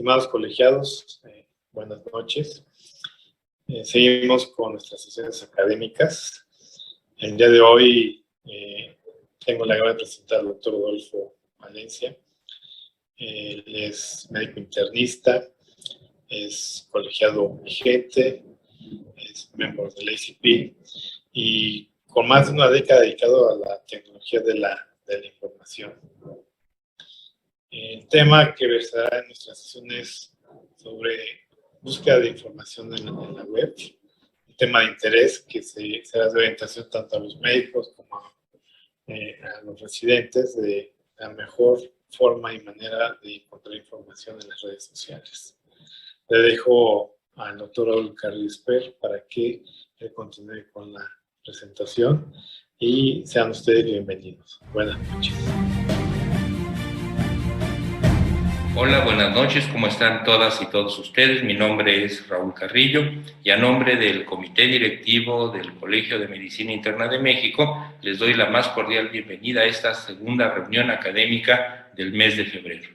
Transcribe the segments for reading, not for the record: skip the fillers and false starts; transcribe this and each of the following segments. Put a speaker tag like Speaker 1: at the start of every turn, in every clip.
Speaker 1: Estimados colegiados, buenas noches. Seguimos con nuestras sesiones académicas. El día de hoy tengo la gran de presentar al doctor Rodolfo Palencia. Él es médico internista, es colegiado vigente, es miembro del ACP y con más de una década dedicado a la tecnología de la información. El tema que versará en nuestras sesiones sobre búsqueda de información en la web, un tema de interés que será de orientación tanto a los médicos como a los residentes de la mejor forma y manera de encontrar información en las redes sociales. Le dejo al doctor Raúl Carrillo Esper para que continúe con la presentación y sean ustedes bienvenidos. Buenas noches.
Speaker 2: Hola, buenas noches, ¿cómo están todas y todos ustedes? Mi nombre es Raúl Carrillo y a nombre del Comité Directivo del Colegio de Medicina Interna de México les doy la más cordial bienvenida a esta segunda reunión académica del mes de febrero.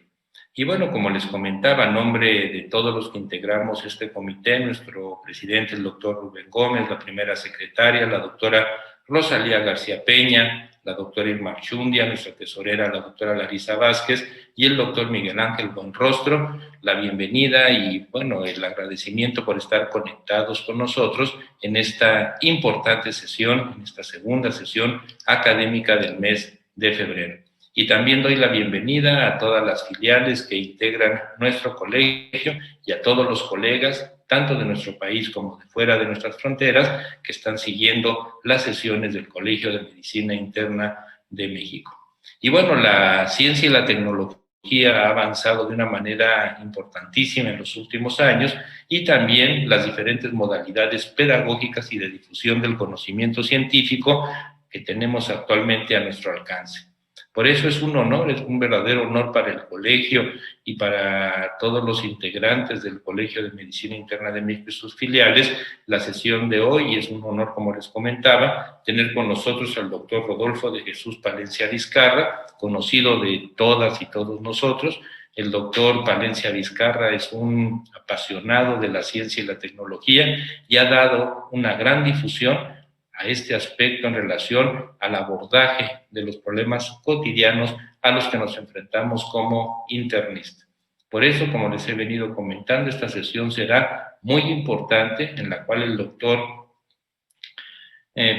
Speaker 2: Y bueno, como les comentaba, a nombre de todos los que integramos este comité, nuestro presidente, el doctor Rubén Gómez, la primera secretaria, la doctora Rosalía García Peña, la doctora Irma Archundia, nuestra tesorera, la doctora Larisa Vázquez, y el doctor Miguel Ángel Buenrostro, la bienvenida y, bueno, el agradecimiento por estar conectados con nosotros en esta importante sesión, en esta segunda sesión académica del mes de febrero. Y también doy la bienvenida a todas las filiales que integran nuestro colegio y a todos los colegas, tanto de nuestro país como de fuera de nuestras fronteras, que están siguiendo las sesiones del Colegio de Medicina Interna de México. Y bueno, la ciencia y la tecnología ha avanzado de una manera importantísima en los últimos años y también las diferentes modalidades pedagógicas y de difusión del conocimiento científico que tenemos actualmente a nuestro alcance. Por eso es un honor, es un verdadero honor para el colegio y para todos los integrantes del Colegio de Medicina Interna de México y sus filiales la sesión de hoy, y es un honor, como les comentaba, tener con nosotros al doctor Rodolfo de Jesús Palencia Vizcarra, conocido de todas y todos nosotros. El doctor Palencia Vizcarra es un apasionado de la ciencia y la tecnología y ha dado una gran difusión a este aspecto en relación al abordaje de los problemas cotidianos a los que nos enfrentamos como internistas. Por eso, como les he venido comentando, esta sesión será muy importante, en la cual el doctor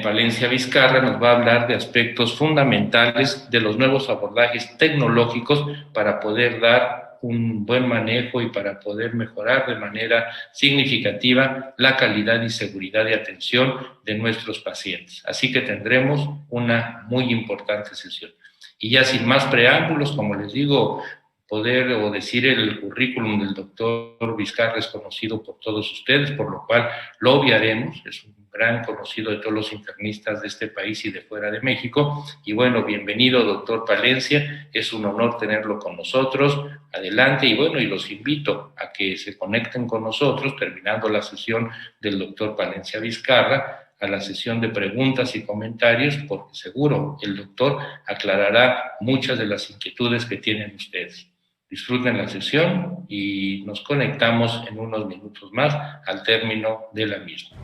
Speaker 2: Palencia Vizcarra nos va a hablar de aspectos fundamentales de los nuevos abordajes tecnológicos para poder dar un buen manejo y para poder mejorar de manera significativa la calidad y seguridad de atención de nuestros pacientes. Así que tendremos una muy importante sesión. Y ya sin más preámbulos, como les digo, poder o decir el currículum del doctor Vizcarra es conocido por todos ustedes, por lo cual lo obviaremos. Es un gran conocido de todos los internistas de este país y de fuera de México. Y bueno, bienvenido, doctor Palencia, es un honor tenerlo con nosotros. Adelante, y bueno, y los invito a que se conecten con nosotros, terminando la sesión del doctor Palencia Vizcarra, a la sesión de preguntas y comentarios, porque seguro el doctor aclarará muchas de las inquietudes que tienen ustedes. Disfruten la sesión y nos conectamos en unos minutos más al término de la misma.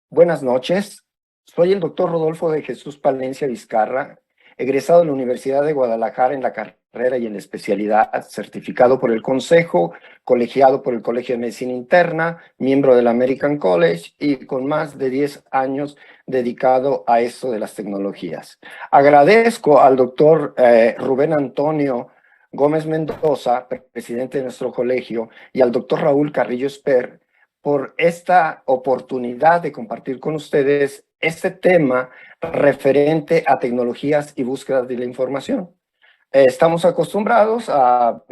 Speaker 3: Buenas noches, soy el doctor Rodolfo de Jesús Palencia Vizcarra, egresado de la Universidad de Guadalajara en la carrera y en la especialidad, certificado por el Consejo, colegiado por el Colegio de Medicina Interna, miembro del American College y con más de 10 años dedicado a esto de las tecnologías. Agradezco al doctor Rubén Antonio Gómez Mendoza, presidente de nuestro colegio, y al doctor Raúl Carrillo Esper, por esta oportunidad de compartir con ustedes este tema referente a tecnologías y búsquedas de la información. Estamos acostumbrados a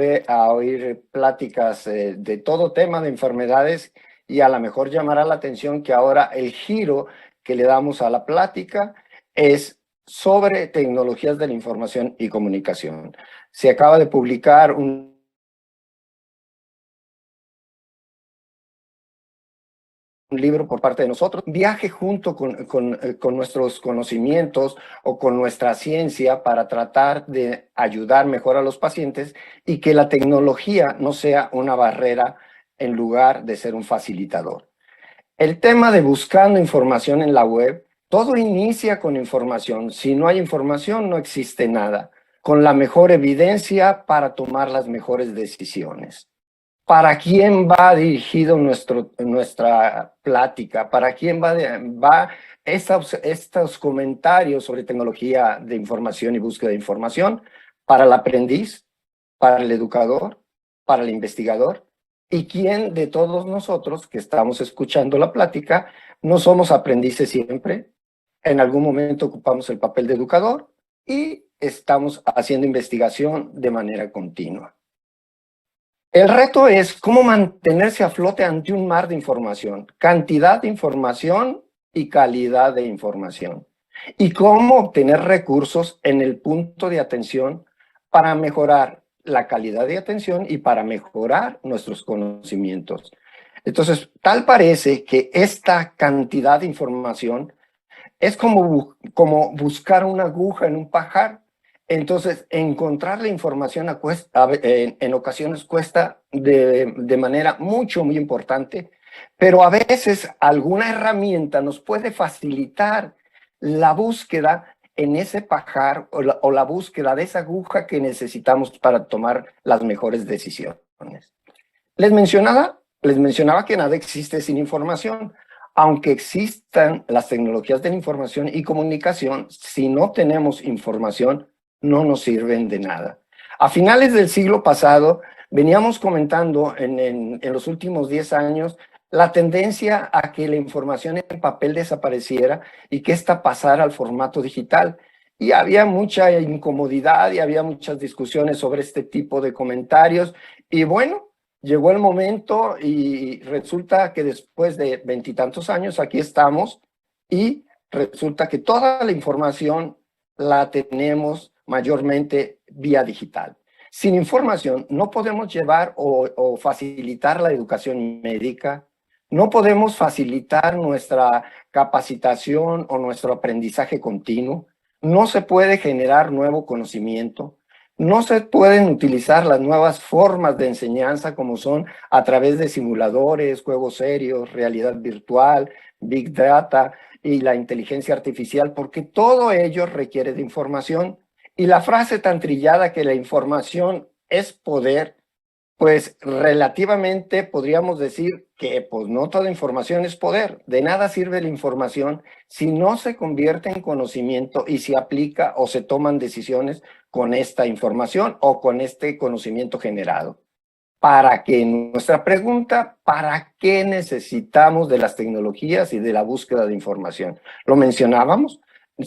Speaker 3: oír pláticas de todo tema de enfermedades y a lo mejor llamará la atención que ahora el giro que le damos a la plática es sobre tecnologías de la información y comunicación. Se acaba de publicar un libro por parte de nosotros, viaje junto con nuestros conocimientos o con nuestra ciencia para tratar de ayudar mejor a los pacientes y que la tecnología no sea una barrera en lugar de ser un facilitador. El tema de buscando información en la web, todo inicia con información. Si no hay información, no existe nada. Con la mejor evidencia para tomar las mejores decisiones. ¿Para quién va dirigido nuestra plática? ¿Para quién va estos comentarios sobre tecnología de información y búsqueda de información? ¿Para el aprendiz? ¿Para el educador? ¿Para el investigador? ¿Y quién de todos nosotros que estamos escuchando la plática no somos aprendices siempre? En algún momento ocupamos el papel de educador y estamos haciendo investigación de manera continua. El reto es cómo mantenerse a flote ante un mar de información, cantidad de información y calidad de información, y cómo obtener recursos en el punto de atención para mejorar la calidad de atención y para mejorar nuestros conocimientos. Entonces, tal parece que esta cantidad de información es como buscar una aguja en un pajar. Entonces, encontrar la información en ocasiones cuesta de manera muy importante, pero a veces alguna herramienta nos puede facilitar la búsqueda en ese pajar o la búsqueda de esa aguja que necesitamos para tomar las mejores decisiones. Les mencionaba que nada existe sin información. Aunque existan las tecnologías de la información y comunicación, si no tenemos información, no nos sirven de nada. A finales del siglo pasado, veníamos comentando en los últimos 10 años la tendencia a que la información en papel desapareciera y que ésta pasara al formato digital. Y había mucha incomodidad y había muchas discusiones sobre este tipo de comentarios. Y bueno, llegó el momento y resulta que después de 20 y tantos años aquí estamos y resulta que toda la información la tenemos mayormente vía digital. Sin información no podemos llevar o facilitar la educación médica, no podemos facilitar nuestra capacitación o nuestro aprendizaje continuo, no se puede generar nuevo conocimiento, no se pueden utilizar las nuevas formas de enseñanza como son a través de simuladores, juegos serios, realidad virtual, Big Data y la inteligencia artificial, porque todo ello requiere de información. Y la frase tan trillada que la información es poder, pues relativamente podríamos decir que pues no toda información es poder. De nada sirve la información si no se convierte en conocimiento y se aplica o se toman decisiones con esta información o con este conocimiento generado. Para que nuestra pregunta, ¿para qué necesitamos de las tecnologías y de la búsqueda de información? Lo mencionábamos,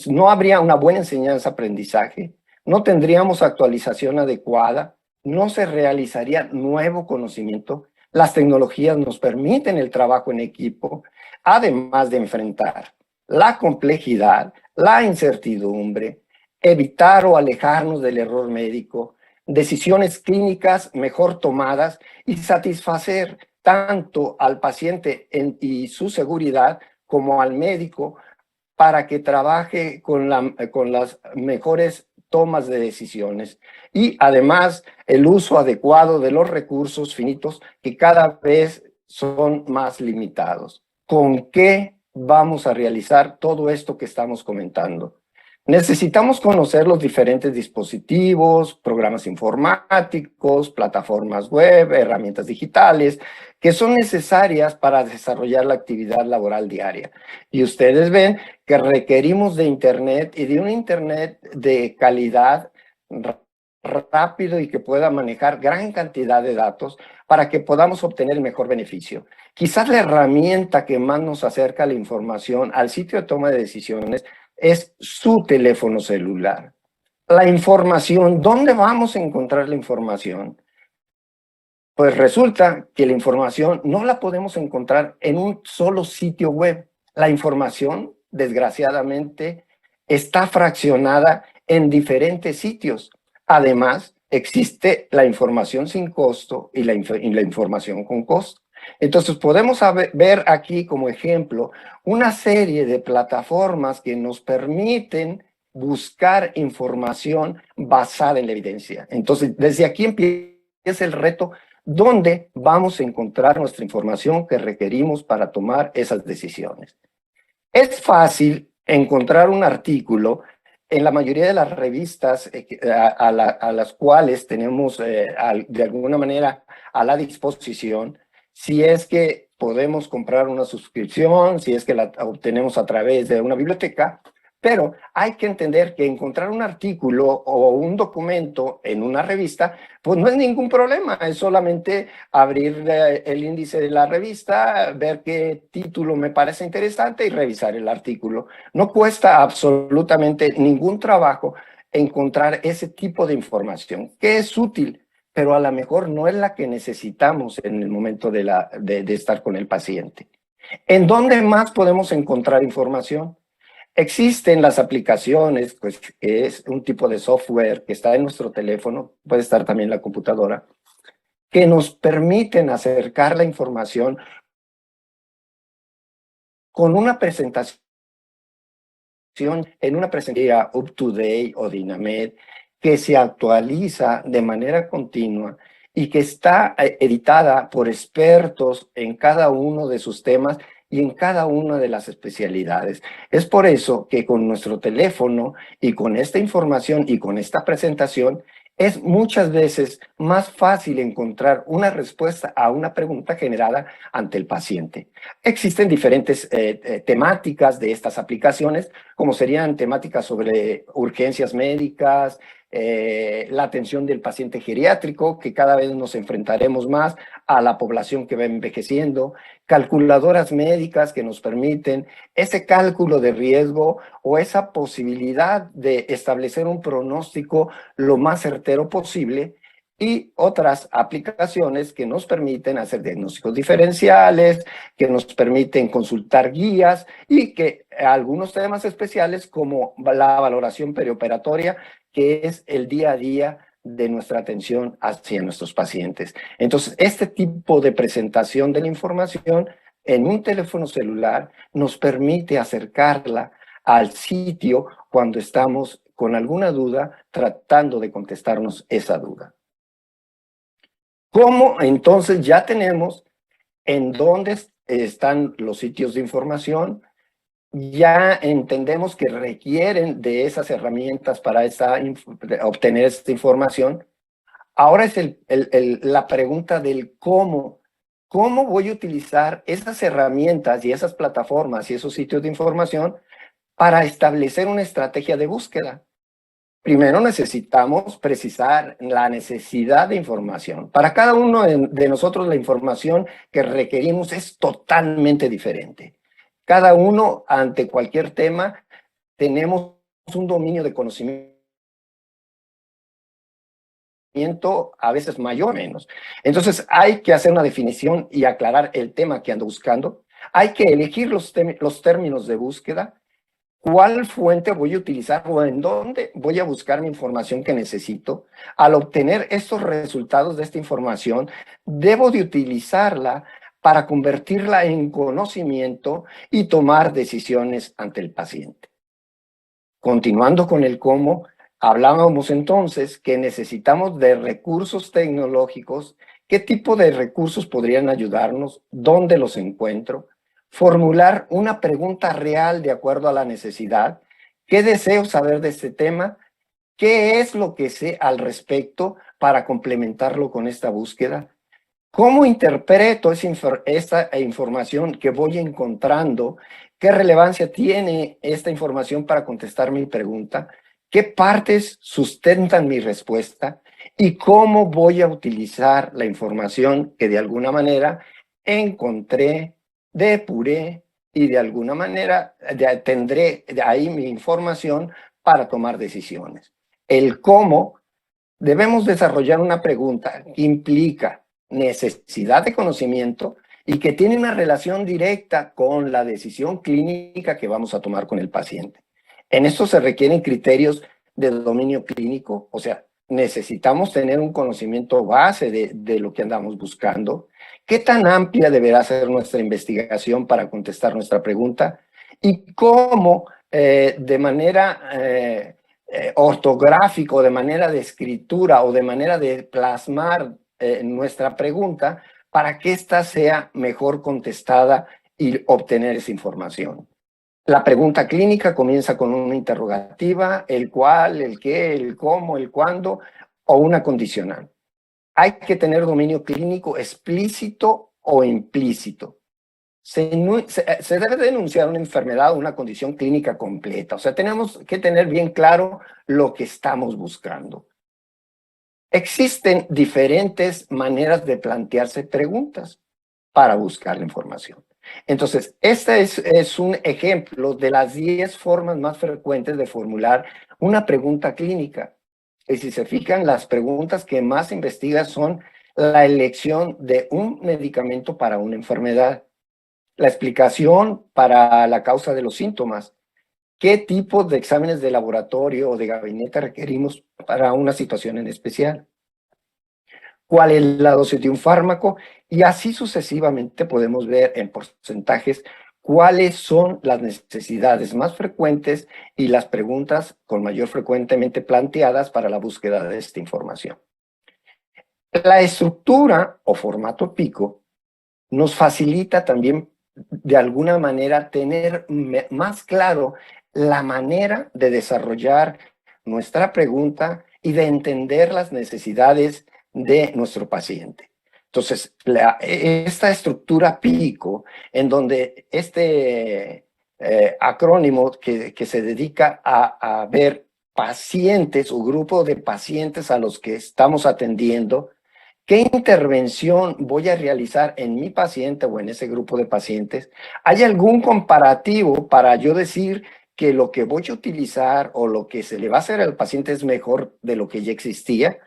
Speaker 3: no habría una buena enseñanza-aprendizaje, no tendríamos actualización adecuada, no se realizaría nuevo conocimiento. Las tecnologías nos permiten el trabajo en equipo, además de enfrentar la complejidad, la incertidumbre, evitar o alejarnos del error médico, decisiones clínicas mejor tomadas y satisfacer tanto al paciente y su seguridad como al médico para que trabaje con las mejores tomas de decisiones y además el uso adecuado de los recursos finitos que cada vez son más limitados. ¿Con qué vamos a realizar todo esto que estamos comentando? Necesitamos conocer los diferentes dispositivos, programas informáticos, plataformas web, herramientas digitales que son necesarias para desarrollar la actividad laboral diaria. Y ustedes ven que requerimos de Internet y de un Internet de calidad rápido y que pueda manejar gran cantidad de datos para que podamos obtener el mejor beneficio. Quizás la herramienta que más nos acerca a la información, al sitio de toma de decisiones, es su teléfono celular. La información, ¿dónde vamos a encontrar la información? Pues resulta que la información no la podemos encontrar en un solo sitio web. La información, desgraciadamente, está fraccionada en diferentes sitios. Además, existe la información sin costo y la información con costo. Entonces podemos ver aquí como ejemplo una serie de plataformas que nos permiten buscar información basada en la evidencia. Entonces, desde aquí empieza el reto, ¿dónde vamos a encontrar nuestra información que requerimos para tomar esas decisiones? Es fácil encontrar un artículo en la mayoría de las revistas a las cuales tenemos de alguna manera a la disposición, si es que podemos comprar una suscripción, si es que la obtenemos a través de una biblioteca, pero hay que entender que encontrar un artículo o un documento en una revista, pues no es ningún problema, es solamente abrir el índice de la revista, ver qué título me parece interesante y revisar el artículo. No cuesta absolutamente ningún trabajo encontrar ese tipo de información, que es útil, pero a lo mejor no es la que necesitamos en el momento de estar con el paciente. ¿En dónde más podemos encontrar información? Existen las aplicaciones, pues, que es un tipo de software que está en nuestro teléfono, puede estar también en la computadora, que nos permiten acercar la información con una presentación, en una presentación UpToDate o Dynamed, que se actualiza de manera continua y que está editada por expertos en cada uno de sus temas y en cada una de las especialidades. Es por eso que con nuestro teléfono y con esta información y con esta presentación es muchas veces más fácil encontrar una respuesta a una pregunta generada ante el paciente. Existen diferentes temáticas de estas aplicaciones, como serían temáticas sobre urgencias médicas, la atención del paciente geriátrico, que cada vez nos enfrentaremos más a la población que va envejeciendo, calculadoras médicas que nos permiten ese cálculo de riesgo o esa posibilidad de establecer un pronóstico lo más certero posible, y otras aplicaciones que nos permiten hacer diagnósticos diferenciales, que nos permiten consultar guías y que algunos temas especiales como la valoración perioperatoria, que es el día a día de nuestra atención hacia nuestros pacientes. Entonces, este tipo de presentación de la información en un teléfono celular nos permite acercarla al sitio cuando estamos con alguna duda, tratando de contestarnos esa duda. ¿Cómo entonces ya tenemos en dónde están los sitios de información? Ya entendemos que requieren de esas herramientas para obtener esta información. Ahora es la pregunta del cómo. ¿Cómo voy a utilizar esas herramientas y esas plataformas y esos sitios de información para establecer una estrategia de búsqueda? Primero necesitamos precisar la necesidad de información. Para cada uno de nosotros la información que requerimos es totalmente diferente. Cada uno ante cualquier tema tenemos un dominio de conocimiento a veces mayor o menos. Entonces hay que hacer una definición y aclarar el tema que ando buscando. Hay que elegir los términos de búsqueda. ¿Cuál fuente voy a utilizar o en dónde voy a buscar mi información que necesito? Al obtener estos resultados de esta información, debo de utilizarla para convertirla en conocimiento y tomar decisiones ante el paciente. Continuando con el cómo, hablábamos entonces que necesitamos de recursos tecnológicos. ¿Qué tipo de recursos podrían ayudarnos? ¿Dónde los encuentro? Formular una pregunta real de acuerdo a la necesidad. ¿Qué deseo saber de este tema? ¿Qué es lo que sé al respecto para complementarlo con esta búsqueda? ¿Cómo interpreto esta información que voy encontrando? ¿Qué relevancia tiene esta información para contestar mi pregunta? ¿Qué partes sustentan mi respuesta? ¿Y cómo voy a utilizar la información que de alguna manera encontré, depuré y de alguna manera tendré de ahí mi información para tomar decisiones? El cómo, debemos desarrollar una pregunta que implica necesidad de conocimiento y que tiene una relación directa con la decisión clínica que vamos a tomar con el paciente. En esto se requieren criterios de dominio clínico, o sea, necesitamos tener un conocimiento base de lo que andamos buscando. ¿Qué tan amplia deberá ser nuestra investigación para contestar nuestra pregunta? Y cómo de manera ortográfica, o de manera de escritura, o de manera de plasmar nuestra pregunta para que ésta sea mejor contestada y obtener esa información. La pregunta clínica comienza con una interrogativa, el cuál, el qué, el cómo, el cuándo, o una condicional. Hay que tener dominio clínico explícito o implícito. Se debe denunciar una enfermedad o una condición clínica completa. O sea, tenemos que tener bien claro lo que estamos buscando. Existen diferentes maneras de plantearse preguntas para buscar la información. Entonces, este es un ejemplo de las 10 formas más frecuentes de formular una pregunta clínica. Y si se fijan, las preguntas que más investiga son la elección de un medicamento para una enfermedad, la explicación para la causa de los síntomas, qué tipo de exámenes de laboratorio o de gabinete requerimos para una situación en especial, cuál es la dosis de un fármaco, y así sucesivamente podemos ver en porcentajes cuáles son las necesidades más frecuentes y las preguntas con mayor frecuentemente planteadas para la búsqueda de esta información. La estructura o formato PICO nos facilita también de alguna manera tener más claro la manera de desarrollar nuestra pregunta y de entender las necesidades de nuestro paciente. Entonces, esta estructura PICO, en donde este acrónimo que se dedica a ver pacientes o grupo de pacientes a los que estamos atendiendo, ¿qué intervención voy a realizar en mi paciente o en ese grupo de pacientes? ¿Hay algún comparativo para yo decir que lo que voy a utilizar o lo que se le va a hacer al paciente es mejor de lo que ya existía?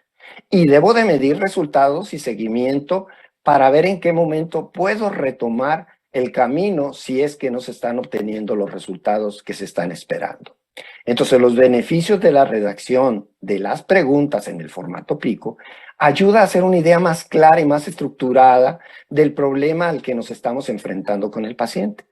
Speaker 3: Y debo de medir resultados y seguimiento para ver en qué momento puedo retomar el camino si es que no se están obteniendo los resultados que se están esperando. Entonces, los beneficios de la redacción de las preguntas en el formato PICO ayuda a hacer una idea más clara y más estructurada del problema al que nos estamos enfrentando con el paciente.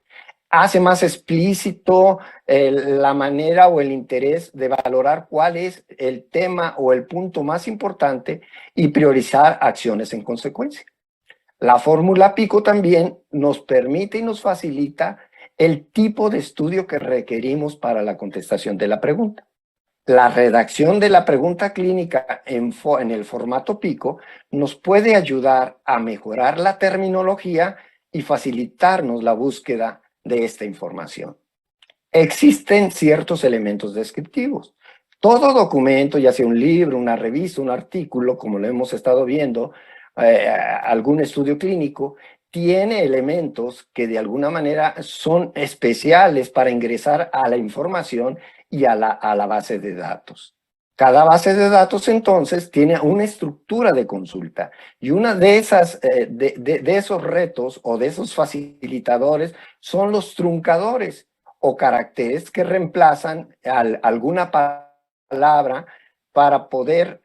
Speaker 3: Hace más explícito la manera o el interés de valorar cuál es el tema o el punto más importante y priorizar acciones en consecuencia. La fórmula PICO también nos permite y nos facilita el tipo de estudio que requerimos para la contestación de la pregunta. La redacción de la pregunta clínica en el formato PICO nos puede ayudar a mejorar la terminología y facilitarnos la búsqueda de esta información. Existen ciertos elementos descriptivos. Todo documento, ya sea un libro, una revista, un artículo, como lo hemos estado viendo, algún estudio clínico, tiene elementos que de alguna manera son especiales para ingresar a la información y a la base de datos. Cada base de datos entonces tiene una estructura de consulta, y una de esas de esos retos o de esos facilitadores son los truncadores o caracteres que reemplazan alguna palabra para poder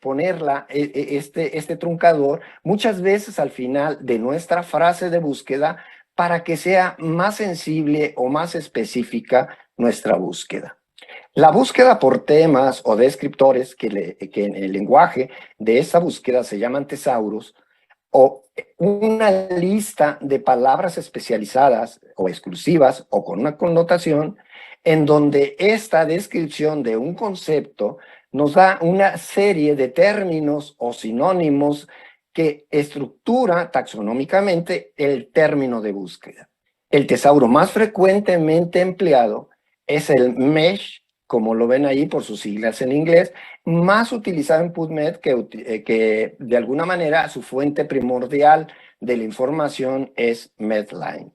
Speaker 3: ponerla, este truncador, muchas veces al final de nuestra frase de búsqueda, para que sea más sensible o más específica nuestra búsqueda. La búsqueda por temas o descriptores, que en el lenguaje de esa búsqueda se llaman tesauros, o una lista de palabras especializadas o exclusivas o con una connotación, en donde esta descripción de un concepto nos da una serie de términos o sinónimos que estructura taxonómicamente el término de búsqueda. El tesauro más frecuentemente empleado es el MESH, como lo ven ahí por sus siglas en inglés, más utilizado en PubMed, que de alguna manera su fuente primordial de la información es Medline.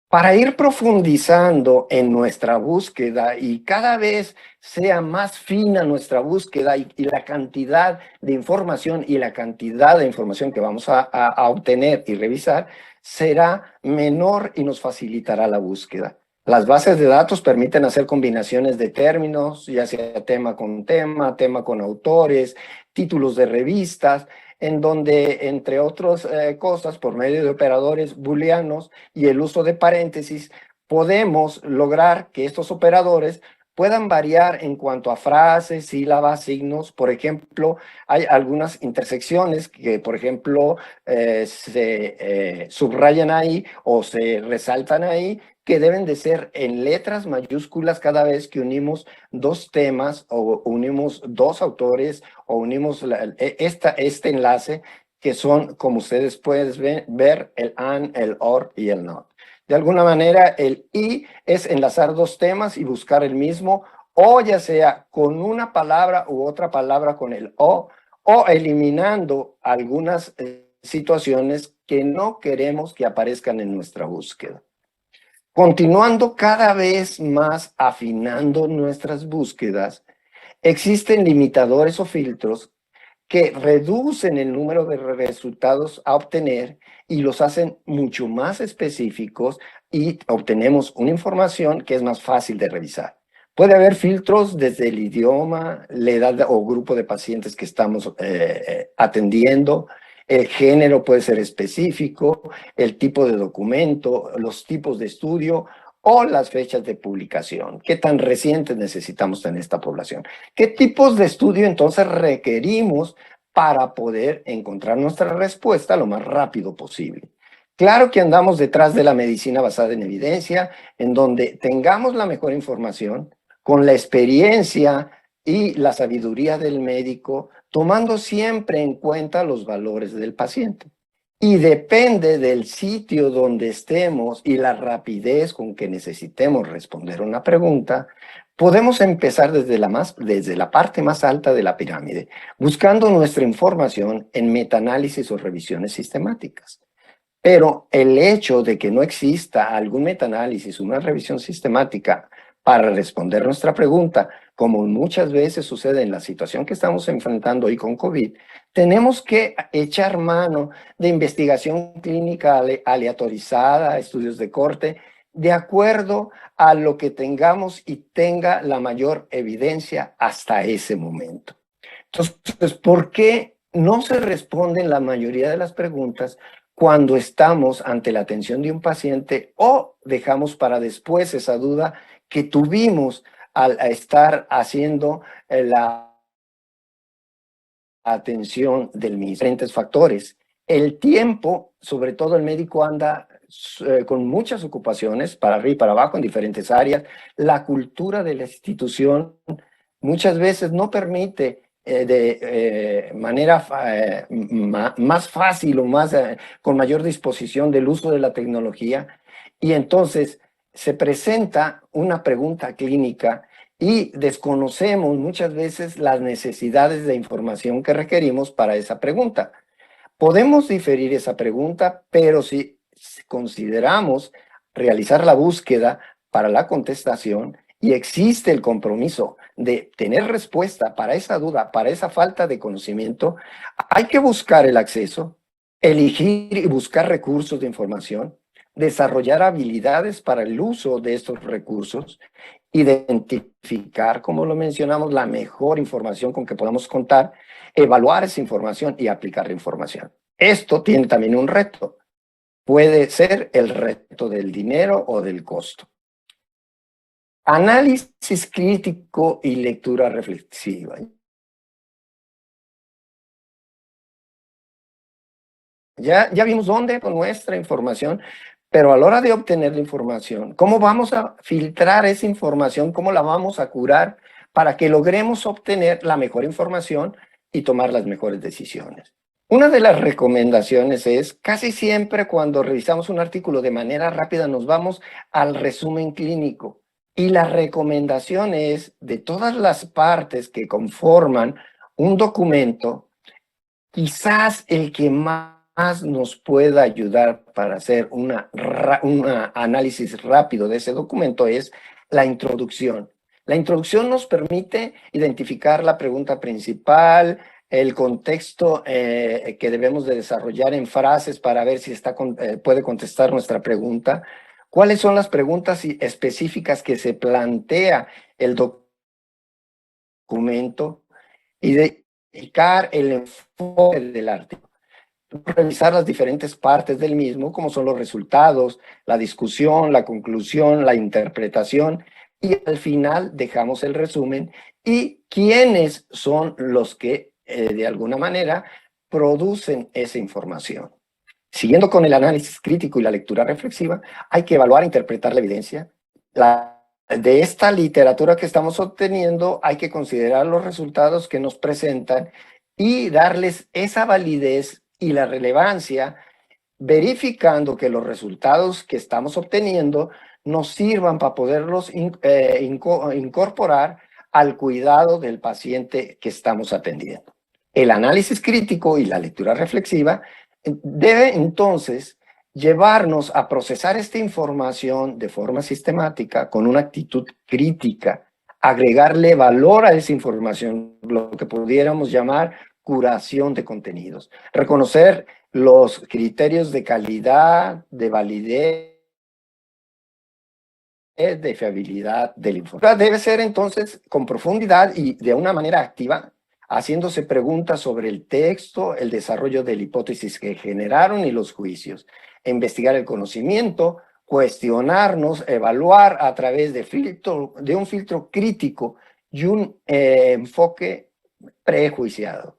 Speaker 3: Para ir profundizando en nuestra búsqueda y cada vez sea más fina nuestra búsqueda y la cantidad de información y la cantidad de información que vamos a obtener y revisar será menor y nos facilitará la búsqueda. Las bases de datos permiten hacer combinaciones de términos, ya sea tema con autores, títulos de revistas, en donde, entre otras cosas, por medio de operadores booleanos y el uso de paréntesis, podemos lograr que estos operadores puedan variar en cuanto a frases, sílabas, signos. Por ejemplo, hay algunas intersecciones que, por ejemplo, se subrayan ahí o se resaltan ahí, que deben de ser en letras mayúsculas cada vez que unimos dos temas o unimos dos autores o unimos este enlace, que son, como ustedes pueden ver, el and, el or y el not. De alguna manera, el y es enlazar dos temas y buscar el mismo, o ya sea con una palabra u otra palabra con el o eliminando algunas situaciones que no queremos que aparezcan en nuestra búsqueda. Continuando cada vez más afinando nuestras búsquedas, existen limitadores o filtros que reducen el número de resultados a obtener y los hacen mucho más específicos, y obtenemos una información que es más fácil de revisar. Puede haber filtros desde el idioma, la edad o grupo de pacientes que estamos atendiendo. El género puede ser específico, el tipo de documento, los tipos de estudio o las fechas de publicación. ¿Qué tan recientes necesitamos en esta población? ¿Qué tipos de estudio entonces requerimos para poder encontrar nuestra respuesta lo más rápido posible? Claro que andamos detrás de la medicina basada en evidencia, en donde tengamos la mejor información, con la experiencia y la sabiduría del médico, tomando siempre en cuenta los valores del paciente. Y depende del sitio donde estemos y la rapidez con que necesitemos responder una pregunta, podemos empezar desde la parte más alta de la pirámide, buscando nuestra información en metaanálisis o revisiones sistemáticas. Pero el hecho de que no exista algún metaanálisis, una revisión sistemática para responder nuestra pregunta, como muchas veces sucede en la situación que estamos enfrentando hoy con COVID, tenemos que echar mano de investigación clínica aleatorizada, estudios de corte, de acuerdo a lo que tengamos y tenga la mayor evidencia hasta ese momento. Entonces, ¿por qué no se responden la mayoría de las preguntas cuando estamos ante la atención de un paciente, o dejamos para después esa duda que tuvimos al estar haciendo la atención de mis diferentes factores? El tiempo, sobre todo el médico anda con muchas ocupaciones para arriba y para abajo en diferentes áreas. La cultura de la institución muchas veces no permite de manera más fácil o con mayor disposición del uso de la tecnología, y entonces se presenta una pregunta clínica y desconocemos muchas veces las necesidades de información que requerimos para esa pregunta. Podemos diferir esa pregunta, pero si consideramos realizar la búsqueda para la contestación y existe el compromiso de tener respuesta para esa duda, para esa falta de conocimiento, hay que buscar el acceso, elegir y buscar recursos de información, desarrollar habilidades para el uso de estos recursos, identificar, como lo mencionamos, la mejor información con que podamos contar, evaluar esa información y aplicar la información. Esto tiene también un reto. Puede ser el reto del dinero o del costo. Análisis crítico y lectura reflexiva. Ya vimos dónde con nuestra información, pero a la hora de obtener la información, ¿cómo vamos a filtrar esa información? ¿Cómo la vamos a curar para que logremos obtener la mejor información y tomar las mejores decisiones? Una de las recomendaciones es, casi siempre cuando revisamos un artículo de manera rápida, nos vamos al resumen clínico. Y la recomendación es, de todas las partes que conforman un documento, quizás el que más nos pueda ayudar para hacer un análisis rápido de ese documento es la introducción. La introducción nos permite identificar la pregunta principal, el contexto que debemos de desarrollar en frases para ver si puede contestar nuestra pregunta. ¿Cuáles son las preguntas específicas que se plantea el documento? Y dedicar el enfoque del artículo. Revisar las diferentes partes del mismo, como son los resultados, la discusión, la conclusión, la interpretación, y al final dejamos el resumen y quiénes son los que de alguna manera producen esa información. Siguiendo con el análisis crítico y la lectura reflexiva, hay que evaluar e interpretar la evidencia. De esta literatura que estamos obteniendo, hay que considerar los resultados que nos presentan y darles esa validez y la relevancia, verificando que los resultados que estamos obteniendo nos sirvan para poderlos incorporar al cuidado del paciente que estamos atendiendo. El análisis crítico y la lectura reflexiva debe entonces llevarnos a procesar esta información de forma sistemática, con una actitud crítica, agregarle valor a esa información, lo que pudiéramos llamar curación de contenidos, reconocer los criterios de calidad, de validez, de fiabilidad de la información. Debe ser entonces con profundidad y de una manera activa, haciéndose preguntas sobre el texto, el desarrollo de la hipótesis que generaron y los juicios. Investigar el conocimiento, cuestionarnos, evaluar a través de un filtro crítico y un enfoque prejuiciado.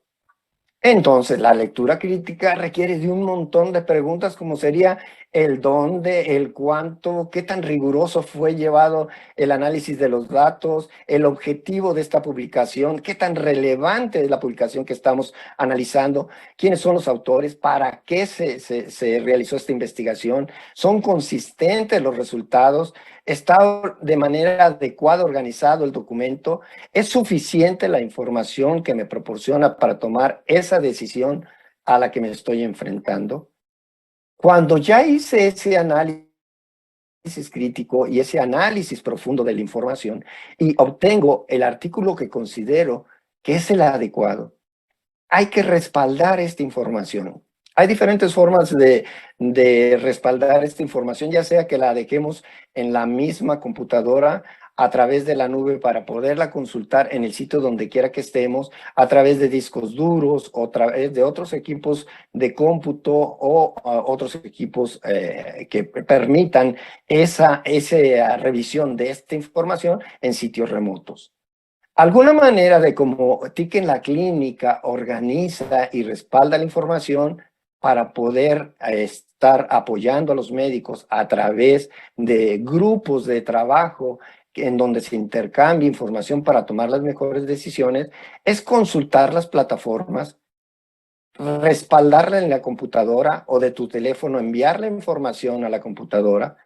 Speaker 3: Entonces, la lectura crítica requiere de un montón de preguntas, como sería el dónde, el cuánto, qué tan riguroso fue llevado el análisis de los datos, el objetivo de esta publicación, qué tan relevante es la publicación que estamos analizando, quiénes son los autores, para qué se realizó esta investigación, son consistentes los resultados, está de manera adecuada organizado el documento, es suficiente la información que me proporciona para tomar esa decisión a la que me estoy enfrentando. Cuando ya hice ese análisis crítico y ese análisis profundo de la información y obtengo el artículo que considero que es el adecuado, hay que respaldar esta información. Hay diferentes formas de respaldar esta información, ya sea que la dejemos en la misma computadora a través de la nube para poderla consultar en el sitio donde quiera que estemos, a través de discos duros o a través de otros equipos de cómputo o otros equipos que permitan esa revisión de esta información en sitios remotos. Alguna manera de cómo TIC en la clínica organiza y respalda la información para poder estar apoyando a los médicos a través de grupos de trabajo en donde se intercambia información para tomar las mejores decisiones, es consultar las plataformas, respaldarla en la computadora o de tu teléfono, enviar la información a la computadora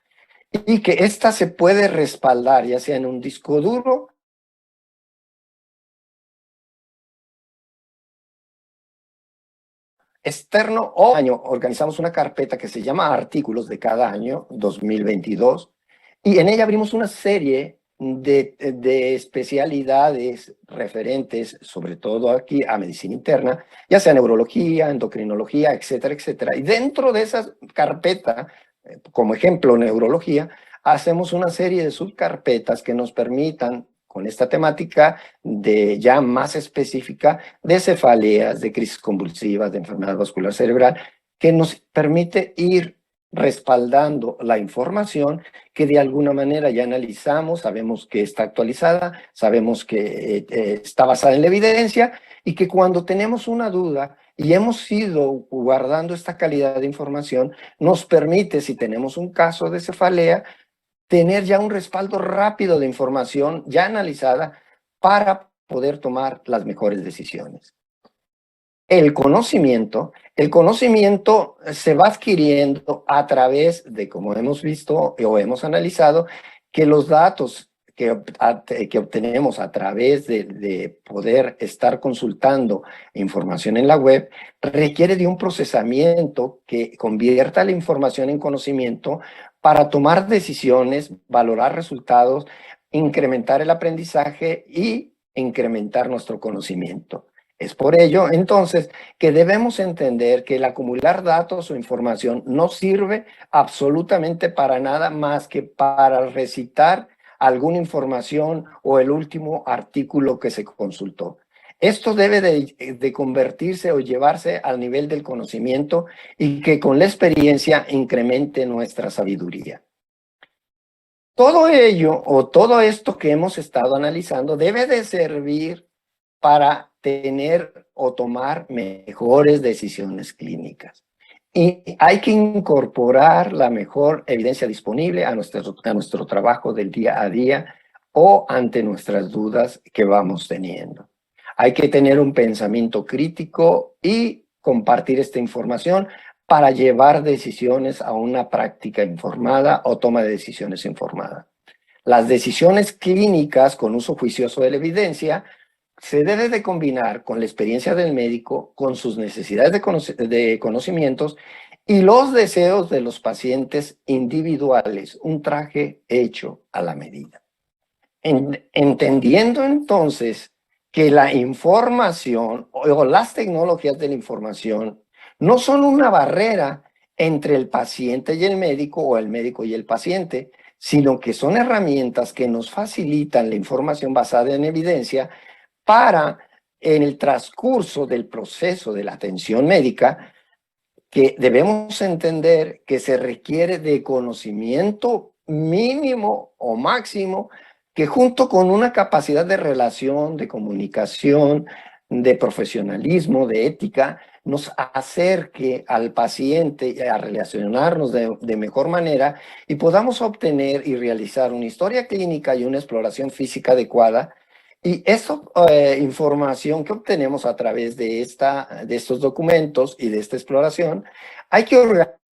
Speaker 3: y que ésta se puede respaldar ya sea en un disco duro externo o año. Organizamos una carpeta que se llama artículos de cada año 2022 y en ella abrimos una serie de especialidades referentes, sobre todo aquí a medicina interna, ya sea neurología, endocrinología, etcétera, etcétera. Y dentro de esa carpeta, como ejemplo neurología, hacemos una serie de subcarpetas que nos permitan, con esta temática de ya más específica, de cefaleas, de crisis convulsivas, de enfermedad vascular cerebral, que nos permite ir respaldando la información que de alguna manera ya analizamos, sabemos que está actualizada, sabemos que está basada en la evidencia y que cuando tenemos una duda y hemos ido guardando esta calidad de información, nos permite, si tenemos un caso de cefalea, tener ya un respaldo rápido de información ya analizada para poder tomar las mejores decisiones. El conocimiento se va adquiriendo a través de, como hemos visto o hemos analizado, que los datos que obtenemos a través de poder estar consultando información en la web requiere de un procesamiento que convierta la información en conocimiento para tomar decisiones, valorar resultados, incrementar el aprendizaje y incrementar nuestro conocimiento. Es por ello, entonces, que debemos entender que el acumular datos o información no sirve absolutamente para nada más que para recitar alguna información o el último artículo que se consultó. Esto debe de convertirse o llevarse al nivel del conocimiento y que con la experiencia incremente nuestra sabiduría. Todo ello o todo esto que hemos estado analizando debe de servir para tener o tomar mejores decisiones clínicas. Y hay que incorporar la mejor evidencia disponible a nuestro trabajo del día a día o ante nuestras dudas que vamos teniendo. Hay que tener un pensamiento crítico y compartir esta información para llevar decisiones a una práctica informada o toma de decisiones informada. Las decisiones clínicas con uso juicioso de la evidencia se debe de combinar con la experiencia del médico, con sus necesidades de conocimientos y los deseos de los pacientes individuales, un traje hecho a la medida. Entendiendo entonces que la información o las tecnologías de la información no son una barrera entre el paciente y el médico o el médico y el paciente, sino que son herramientas que nos facilitan la información basada en evidencia para, en el transcurso del proceso de la atención médica, que debemos entender que se requiere de conocimiento mínimo o máximo, que junto con una capacidad de relación, de comunicación, de profesionalismo, de ética, nos acerque al paciente a relacionarnos de mejor manera y podamos obtener y realizar una historia clínica y una exploración física adecuada. Y esa información que obtenemos a través de estos documentos y de esta exploración, hay que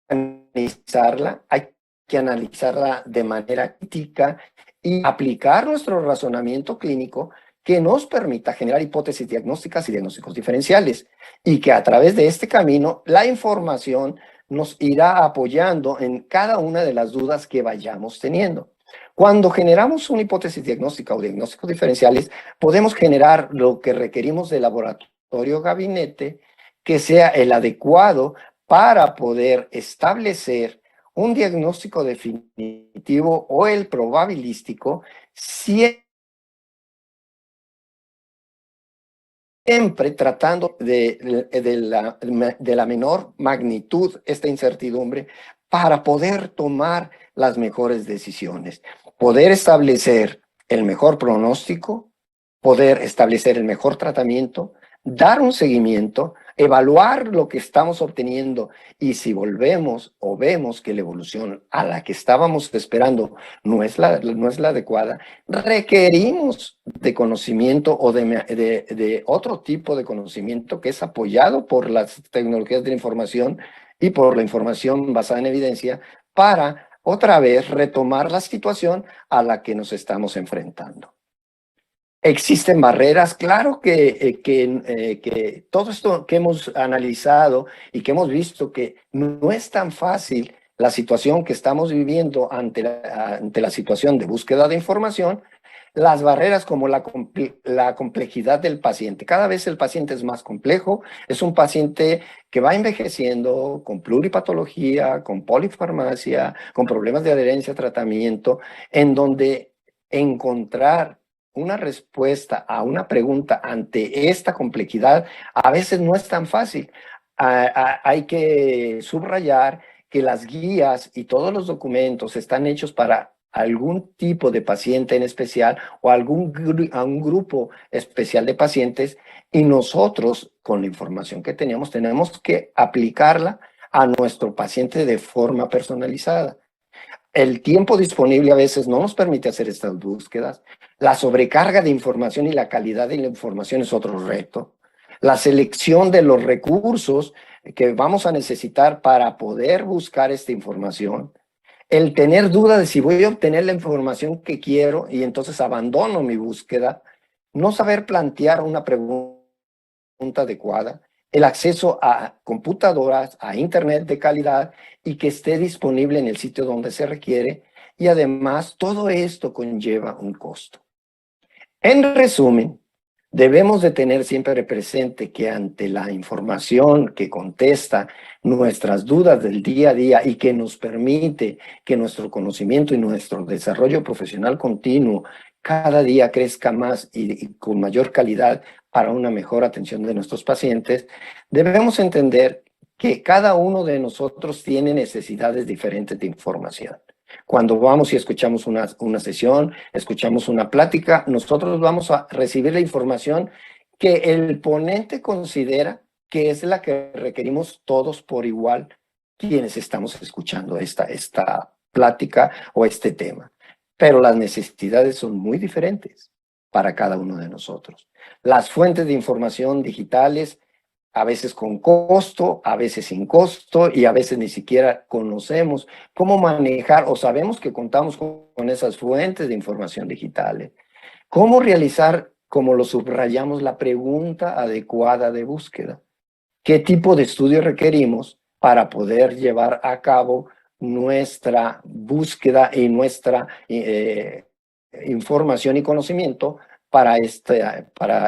Speaker 3: organizarla, hay que analizarla de manera crítica y aplicar nuestro razonamiento clínico que nos permita generar hipótesis diagnósticas y diagnósticos diferenciales, y que a través de este camino la información nos irá apoyando en cada una de las dudas que vayamos teniendo. Cuando generamos una hipótesis diagnóstica o diagnósticos diferenciales, podemos generar lo que requerimos del laboratorio gabinete, que sea el adecuado para poder establecer un diagnóstico definitivo o el probabilístico, siempre tratando de la menor magnitud esta incertidumbre para poder tomar las mejores decisiones, poder establecer el mejor pronóstico, poder establecer el mejor tratamiento, dar un seguimiento, evaluar lo que estamos obteniendo, y si volvemos o vemos que la evolución a la que estábamos esperando no es la adecuada, requerimos de conocimiento o de otro tipo de conocimiento que es apoyado por las tecnologías de la información y por la información basada en evidencia para otra vez retomar la situación a la que nos estamos enfrentando. ¿Existen barreras? Claro que todo esto que hemos analizado y que hemos visto que no es tan fácil la situación que estamos viviendo ante la situación de búsqueda de información, las barreras como la complejidad del paciente. Cada vez el paciente es más complejo, es un paciente que va envejeciendo con pluripatología, con polifarmacia, con problemas de adherencia a tratamiento, en donde encontrar una respuesta a una pregunta ante esta complejidad a veces no es tan fácil. Hay que subrayar que las guías y todos los documentos están hechos para algún tipo de paciente en especial o a un grupo especial de pacientes, y nosotros con la información que tenemos que aplicarla a nuestro paciente de forma personalizada. El tiempo disponible a veces no nos permite hacer estas búsquedas. La sobrecarga de información y la calidad de la información es otro reto. La selección de los recursos que vamos a necesitar para poder buscar esta información. El tener duda de si voy a obtener la información que quiero y entonces abandono mi búsqueda. No saber plantear una pregunta adecuada. El acceso a computadoras, a internet de calidad y que esté disponible en el sitio donde se requiere, y además todo esto conlleva un costo. En resumen, Debemos de tener siempre presente que ante la información que contesta nuestras dudas del día a día y que nos permite que nuestro conocimiento y nuestro desarrollo profesional continuo cada día crezca más y con mayor calidad para una mejor atención de nuestros pacientes, debemos entender que cada uno de nosotros tiene necesidades diferentes de información. Cuando vamos y escuchamos una sesión, escuchamos una plática, nosotros vamos a recibir la información que el ponente considera que es la que requerimos todos por igual quienes estamos escuchando esta plática o este tema. Pero las necesidades son muy diferentes para cada uno de nosotros. Las fuentes de información digitales, a veces con costo, a veces sin costo y a veces ni siquiera conocemos cómo manejar o sabemos que contamos con esas fuentes de información digitales. ¿Cómo realizar, como lo subrayamos, la pregunta adecuada de búsqueda? ¿Qué tipo de estudio requerimos para poder llevar a cabo nuestra búsqueda y nuestra información y conocimiento para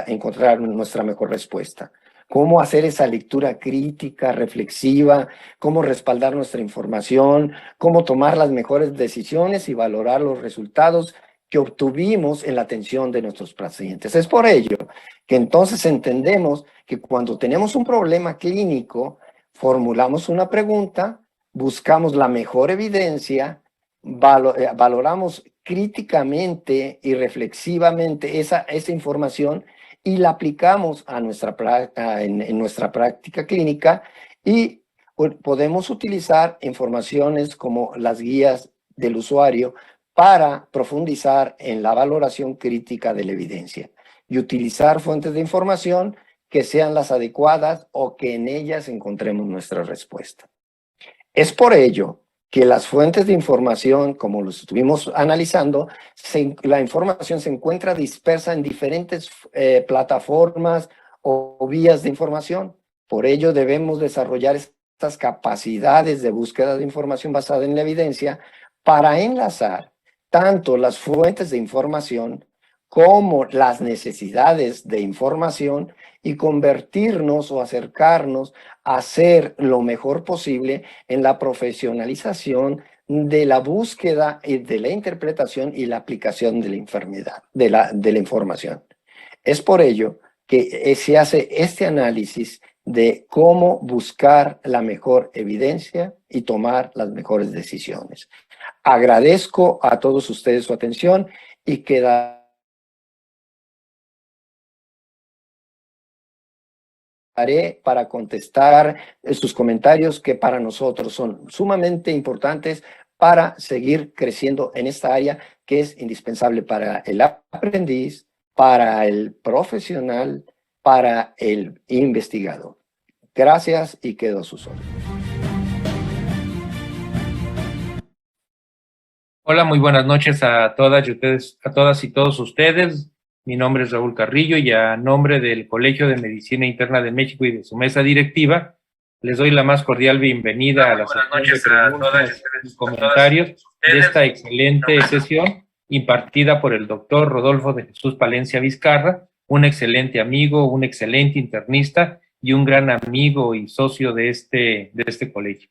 Speaker 3: encontrar nuestra mejor respuesta? Cómo hacer esa lectura crítica, reflexiva, cómo respaldar nuestra información, cómo tomar las mejores decisiones y valorar los resultados que obtuvimos en la atención de nuestros pacientes. Es por ello que entonces entendemos que cuando tenemos un problema clínico, formulamos una pregunta, buscamos la mejor evidencia, valoramos críticamente y reflexivamente esa información y la aplicamos a en nuestra práctica clínica y podemos utilizar informaciones como las guías del usuario para profundizar en la valoración crítica de la evidencia y utilizar fuentes de información que sean las adecuadas o que en ellas encontremos nuestra respuesta. Es por ello que las fuentes de información, como lo estuvimos analizando, la información se encuentra dispersa en diferentes plataformas o vías de información. Por ello debemos desarrollar estas capacidades de búsqueda de información basada en la evidencia para enlazar tanto las fuentes de información como las necesidades de información y convertirnos o acercarnos a hacer lo mejor posible en la profesionalización de la búsqueda y de la interpretación y la aplicación de la información. Es por ello que se hace este análisis de cómo buscar la mejor evidencia y tomar las mejores decisiones. Agradezco a todos ustedes su atención y quedaré para contestar sus comentarios que para nosotros son sumamente importantes para seguir creciendo en esta área que es indispensable para el aprendiz, para el profesional, para el investigador. Gracias y quedo a sus órdenes.
Speaker 2: Hola, muy buenas noches a todas y todos ustedes. Mi nombre es Raúl Carrillo y a nombre del Colegio de Medicina Interna de México y de su mesa directiva, les doy la más cordial bienvenida a la sesión de preguntas y comentarios de esta excelente sesión impartida por el doctor Rodolfo de Jesús Palencia Vizcarra, un excelente amigo, un excelente internista y un gran amigo y socio de este colegio.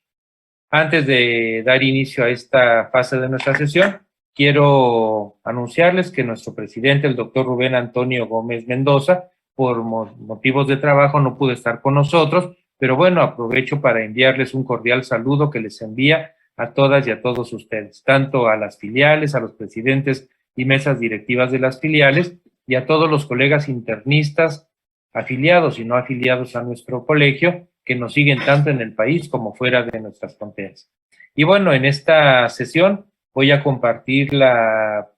Speaker 2: Antes de dar inicio a esta fase de nuestra sesión, quiero anunciarles que nuestro presidente, el doctor Rubén Antonio Gómez Mendoza, por motivos de trabajo no pudo estar con nosotros, pero bueno, aprovecho para enviarles un cordial saludo que les envía a todas y a todos ustedes, tanto a las filiales, a los presidentes y mesas directivas de las filiales y a todos los colegas internistas afiliados y no afiliados a nuestro colegio, que nos siguen tanto en el país como fuera de nuestras fronteras. Y bueno, en esta sesión voy a compartir la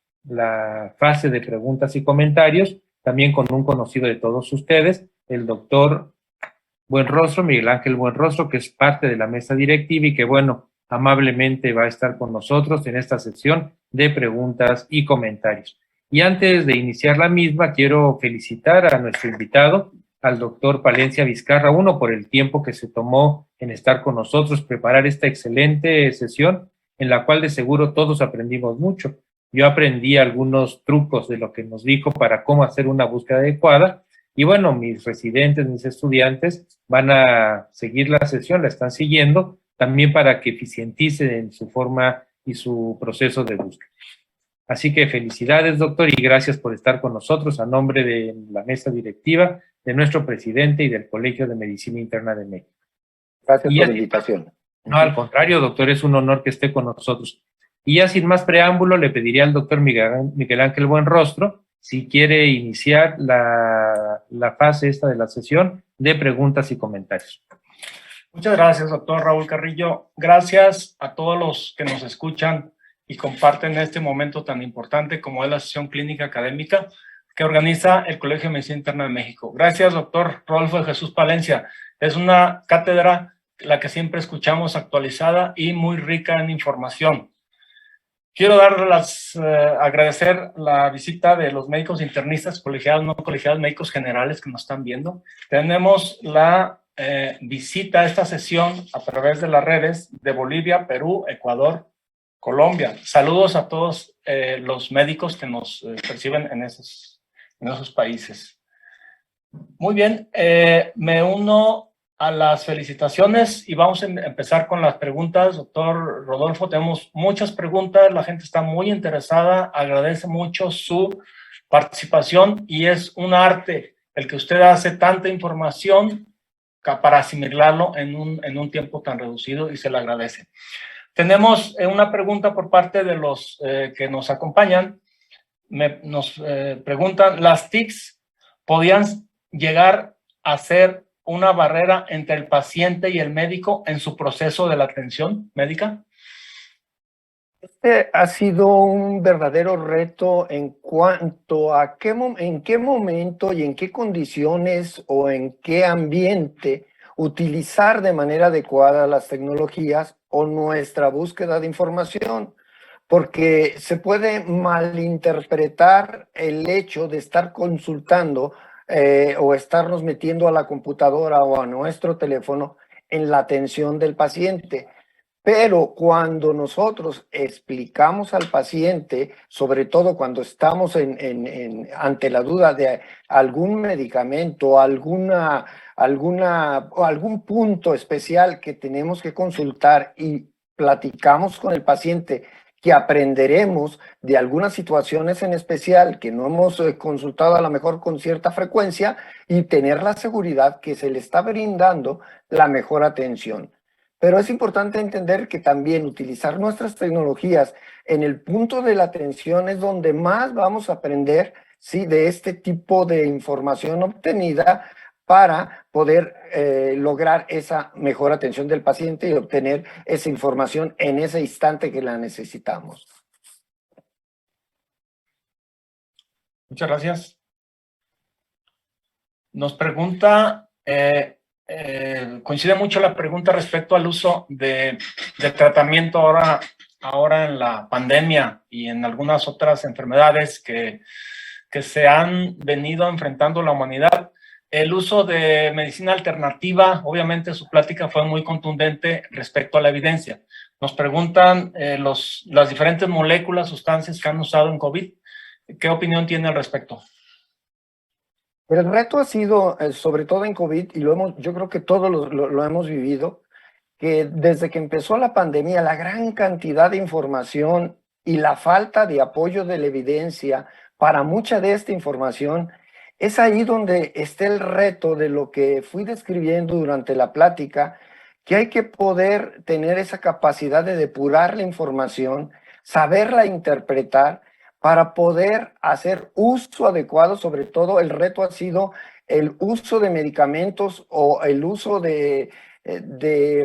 Speaker 2: fase de preguntas y comentarios, también con un conocido de todos ustedes, el doctor Buenrostro, Miguel Ángel Buenrostro, que es parte de la mesa directiva y que, bueno, amablemente va a estar con nosotros en esta sesión de preguntas y comentarios. Y antes de iniciar la misma, quiero felicitar a nuestro invitado, al doctor Palencia Vizcarra, uno, por el tiempo que se tomó en estar con nosotros, preparar esta excelente sesión, en la cual de seguro todos aprendimos mucho. Yo aprendí algunos trucos de lo que nos dijo para cómo hacer una búsqueda adecuada,
Speaker 4: Y bueno, mis residentes, mis estudiantes van a seguir la sesión, la están siguiendo, también para que eficienticen su forma y su proceso de búsqueda. Así que felicidades, doctor, y gracias por estar con nosotros a nombre de la mesa directiva, de nuestro presidente y del Colegio de Medicina Interna de México.
Speaker 3: Gracias por la invitación.
Speaker 4: No, al contrario, doctor, es un honor que esté con nosotros. Y ya sin más preámbulo, le pediría al doctor Miguel Ángel Buenrostro si quiere iniciar la fase esta de la sesión de preguntas y comentarios.
Speaker 5: Muchas gracias, doctor Raúl Carrillo. Gracias a todos los que nos escuchan y comparten este momento tan importante como es la sesión clínica académica que organiza el Colegio de Medicina Interna de México. Gracias, doctor Rodolfo de Jesús Palencia. Es una cátedra la que siempre escuchamos, actualizada y muy rica en información. Quiero agradecer la visita de los médicos internistas, colegiados, no colegiados, médicos generales que nos están viendo. Tenemos la visita a esta sesión a través de las redes de Bolivia, Perú, Ecuador, Colombia. Saludos a todos los médicos que nos perciben en esos países. Muy bien, me uno a las felicitaciones y vamos a empezar con las preguntas. Doctor Rodolfo, tenemos muchas preguntas, la gente está muy interesada, agradece mucho su participación y es un arte el que usted hace tanta información para asimilarlo en un tiempo tan reducido y se le agradece. Tenemos una pregunta por parte de los que nos acompañan. Nos preguntan, ¿las TICs podían llegar a ser una barrera entre el paciente y el médico en su proceso de la atención médica?
Speaker 3: Este ha sido un verdadero reto en cuanto a en qué momento y en qué condiciones o en qué ambiente utilizar de manera adecuada las tecnologías o nuestra búsqueda de información, porque se puede malinterpretar el hecho de estar consultando o estarnos metiendo a la computadora o a nuestro teléfono en la atención del paciente. Pero cuando nosotros explicamos al paciente, sobre todo cuando estamos ante la duda de algún medicamento, algún punto especial que tenemos que consultar y platicamos con el paciente, que aprenderemos de algunas situaciones en especial que no hemos consultado a lo mejor con cierta frecuencia, y tener la seguridad que se le está brindando la mejor atención. Pero es importante entender que también utilizar nuestras tecnologías en el punto de la atención es donde más vamos a aprender, ¿sí?, de este tipo de información obtenida para poder lograr esa mejor atención del paciente y obtener esa información en ese instante que la necesitamos.
Speaker 5: Muchas gracias. Nos pregunta... coincide mucho la pregunta respecto al uso de tratamiento ahora en la pandemia y en algunas otras enfermedades que se han venido enfrentando la humanidad. El uso de medicina alternativa, obviamente su plática fue muy contundente respecto a la evidencia. Nos preguntan las diferentes moléculas, sustancias que han usado en COVID. ¿Qué opinión tiene al respecto?
Speaker 3: El reto ha sido, sobre todo en COVID, y yo creo que todos lo hemos vivido, que desde que empezó la pandemia, la gran cantidad de información y la falta de apoyo de la evidencia para mucha de esta información, es ahí donde está el reto de lo que fui describiendo durante la plática, que hay que poder tener esa capacidad de depurar la información, saberla interpretar, para poder hacer uso adecuado. Sobre todo el reto ha sido el uso de medicamentos o el uso de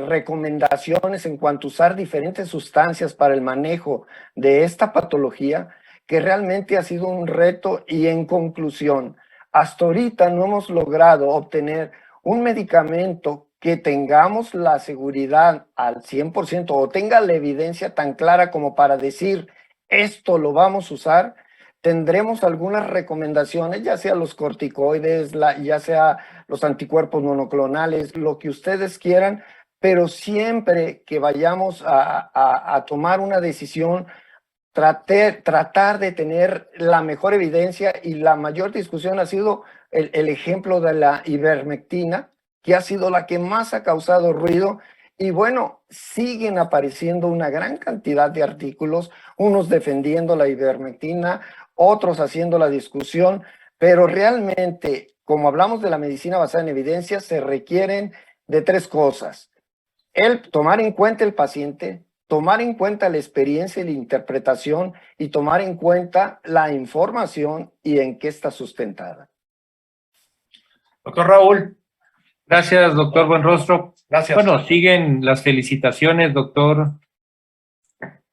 Speaker 3: recomendaciones en cuanto a usar diferentes sustancias para el manejo de esta patología, que realmente ha sido un reto. Y en conclusión, hasta ahorita no hemos logrado obtener un medicamento que tengamos la seguridad al 100% o tenga la evidencia tan clara como para decir esto lo vamos a usar. Tendremos algunas recomendaciones, ya sea los corticoides, ya sea los anticuerpos monoclonales, lo que ustedes quieran, pero siempre que vayamos a tomar una decisión, tratar de tener la mejor evidencia, y la mayor discusión ha sido el ejemplo de la ivermectina, que ha sido la que más ha causado ruido. Y bueno, siguen apareciendo una gran cantidad de artículos, unos defendiendo la ivermectina, otros haciendo la discusión, pero realmente, como hablamos de la medicina basada en evidencia, se requieren de tres cosas: el tomar en cuenta el paciente, tomar en cuenta la experiencia y la interpretación, y tomar en cuenta la información y en qué está sustentada.
Speaker 5: Doctor Raúl.
Speaker 4: Gracias, doctor Buenrostro.
Speaker 5: Gracias.
Speaker 4: Bueno, siguen las felicitaciones, doctor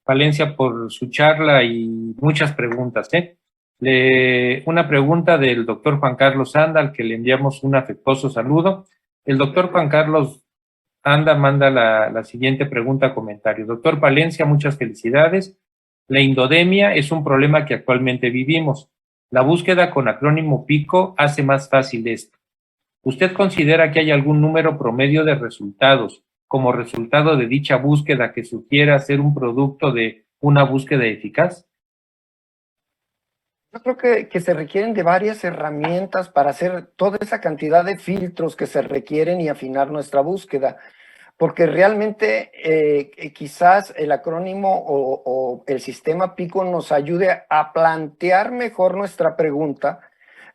Speaker 4: Palencia, por su charla y muchas preguntas, ¿eh? Una pregunta del doctor Juan Carlos Anda, al que le enviamos un afectuoso saludo. El doctor Juan Carlos Anda manda la siguiente pregunta, comentario. Doctor Palencia, muchas felicidades. La indodemia es un problema que actualmente vivimos. La búsqueda con acrónimo PICO hace más fácil esto. ¿Usted considera que hay algún número promedio de resultados como resultado de dicha búsqueda que sugiera ser un producto de una búsqueda eficaz?
Speaker 3: Yo creo que se requieren de varias herramientas para hacer toda esa cantidad de filtros que se requieren y afinar nuestra búsqueda, porque realmente quizás el acrónimo o el sistema PICO nos ayude a plantear mejor nuestra pregunta,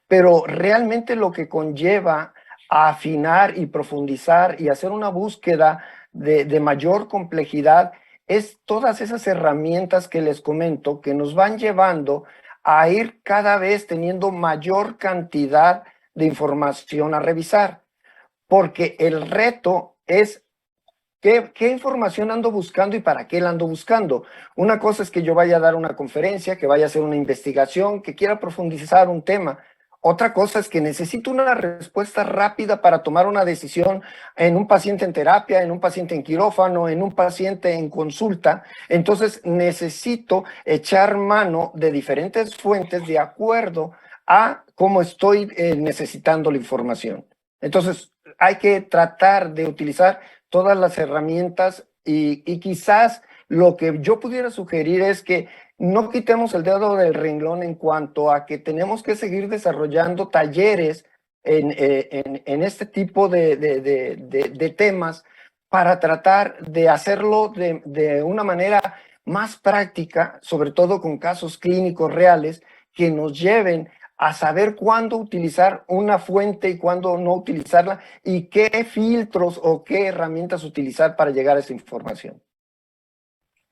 Speaker 3: pero realmente lo que conlleva a afinar y profundizar y hacer una búsqueda de mayor complejidad es todas esas herramientas que les comento, que nos van llevando a ir cada vez teniendo mayor cantidad de información a revisar, porque el reto es ¿qué información ando buscando y para qué la ando buscando? Una cosa es que yo vaya a dar una conferencia, que vaya a hacer una investigación, que quiera profundizar un tema. Otra cosa es que necesito una respuesta rápida para tomar una decisión en un paciente en terapia, en un paciente en quirófano, en un paciente en consulta. Entonces necesito echar mano de diferentes fuentes de acuerdo a cómo estoy necesitando la información. Entonces hay que tratar de utilizar todas las herramientas y quizás lo que yo pudiera sugerir es que no quitemos el dedo del renglón en cuanto a que tenemos que seguir desarrollando talleres en este tipo de temas para tratar de hacerlo de una manera más práctica, sobre todo con casos clínicos reales que nos lleven a saber cuándo utilizar una fuente y cuándo no utilizarla, y qué filtros o qué herramientas utilizar para llegar a esa información.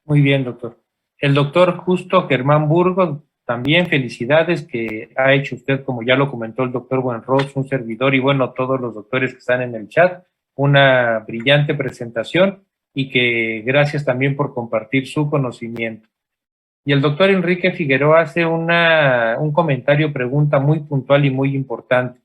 Speaker 4: Muy bien, doctor. El doctor Justo Germán Burgos, también felicidades, que ha hecho usted, como ya lo comentó el doctor Buenrostro, un servidor, y bueno, todos los doctores que están en el chat, una brillante presentación, y que gracias también por compartir su conocimiento. Y el doctor Enrique Figueroa hace un comentario, pregunta muy puntual y muy importante.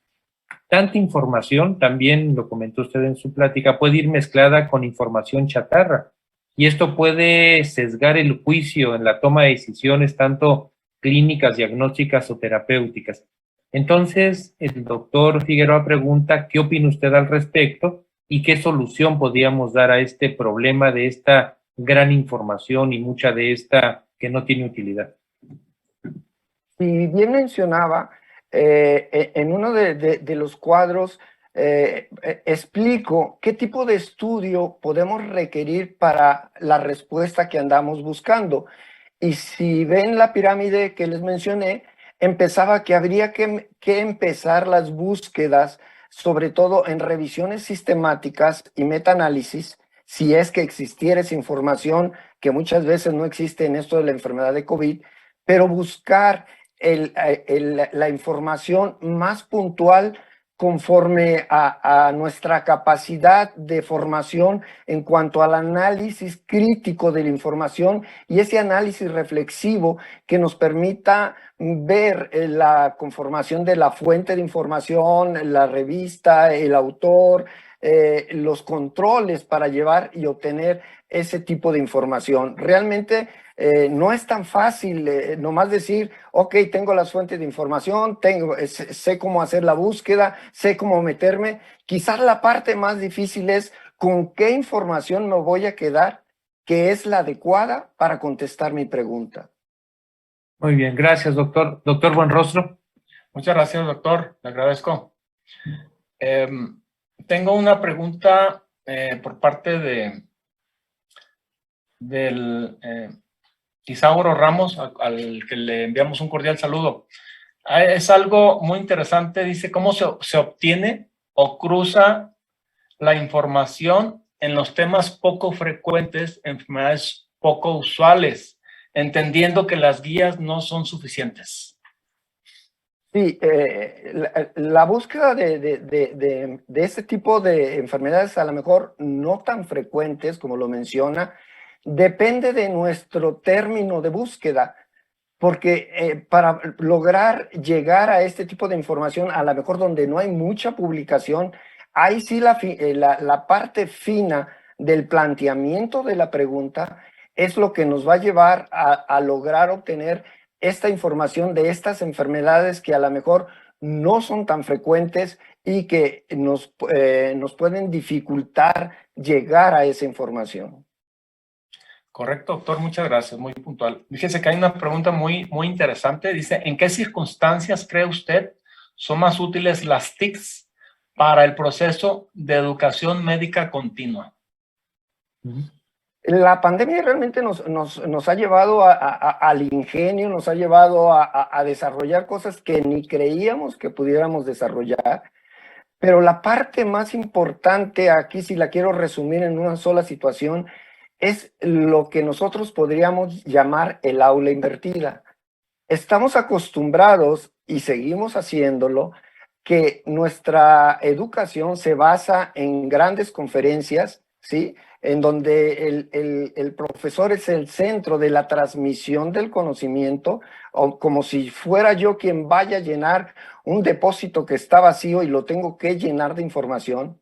Speaker 4: Tanta información, también lo comentó usted en su plática, puede ir mezclada con información chatarra, y esto puede sesgar el juicio en la toma de decisiones, tanto clínicas, diagnósticas o terapéuticas. Entonces, el doctor Figueroa pregunta, ¿qué opina usted al respecto y qué solución podríamos dar a este problema de esta gran información y mucha de esta que no tiene utilidad?
Speaker 3: Y bien mencionaba, en uno de los cuadros explico qué tipo de estudio podemos requerir para la respuesta que andamos buscando. Y si ven la pirámide que les mencioné, empezaba que habría que empezar las búsquedas, sobre todo en revisiones sistemáticas y metaanálisis, si es que existiera esa información, que muchas veces no existe en esto de la enfermedad de COVID, pero buscar la información más puntual conforme a nuestra capacidad de formación en cuanto al análisis crítico de la información, y ese análisis reflexivo que nos permita ver la conformación de la fuente de información, la revista, el autor, los controles para llevar y obtener ese tipo de información. Realmente no es tan fácil nomás decir, ok, tengo las fuentes de información, sé cómo hacer la búsqueda, sé cómo meterme. Quizás la parte más difícil es con qué información me voy a quedar, que es la adecuada para contestar mi pregunta.
Speaker 4: Muy bien, gracias, doctor. Doctor Buenrostro.
Speaker 5: Muchas gracias, doctor. Le agradezco. Tengo una pregunta por parte del Isauro Ramos, al que le enviamos un cordial saludo. Es algo muy interesante, dice, ¿cómo se obtiene o cruza la información en los temas poco frecuentes, enfermedades poco usuales, entendiendo que las guías no son suficientes?
Speaker 3: Sí, la búsqueda de este tipo de enfermedades, a lo mejor no tan frecuentes como lo menciona, depende de nuestro término de búsqueda, porque para lograr llegar a este tipo de información, a lo mejor donde no hay mucha publicación, ahí sí la parte fina del planteamiento de la pregunta es lo que nos va a llevar a lograr obtener esta información de estas enfermedades que a lo mejor no son tan frecuentes y que nos pueden dificultar llegar a esa información.
Speaker 5: Correcto, doctor, muchas gracias, muy puntual. Fíjese que hay una pregunta muy interesante. Dice, ¿en qué circunstancias cree usted son más útiles las TICs para el proceso de educación médica continua?
Speaker 3: La pandemia realmente nos ha llevado al ingenio, nos ha llevado a desarrollar cosas que ni creíamos que pudiéramos desarrollar, pero la parte más importante aquí, si la quiero resumir en una sola situación, es lo que nosotros podríamos llamar el aula invertida. Estamos acostumbrados, y seguimos haciéndolo, que nuestra educación se basa en grandes conferencias, ¿sí?, en donde el profesor es el centro de la transmisión del conocimiento, o como si fuera yo quien vaya a llenar un depósito que está vacío y lo tengo que llenar de información.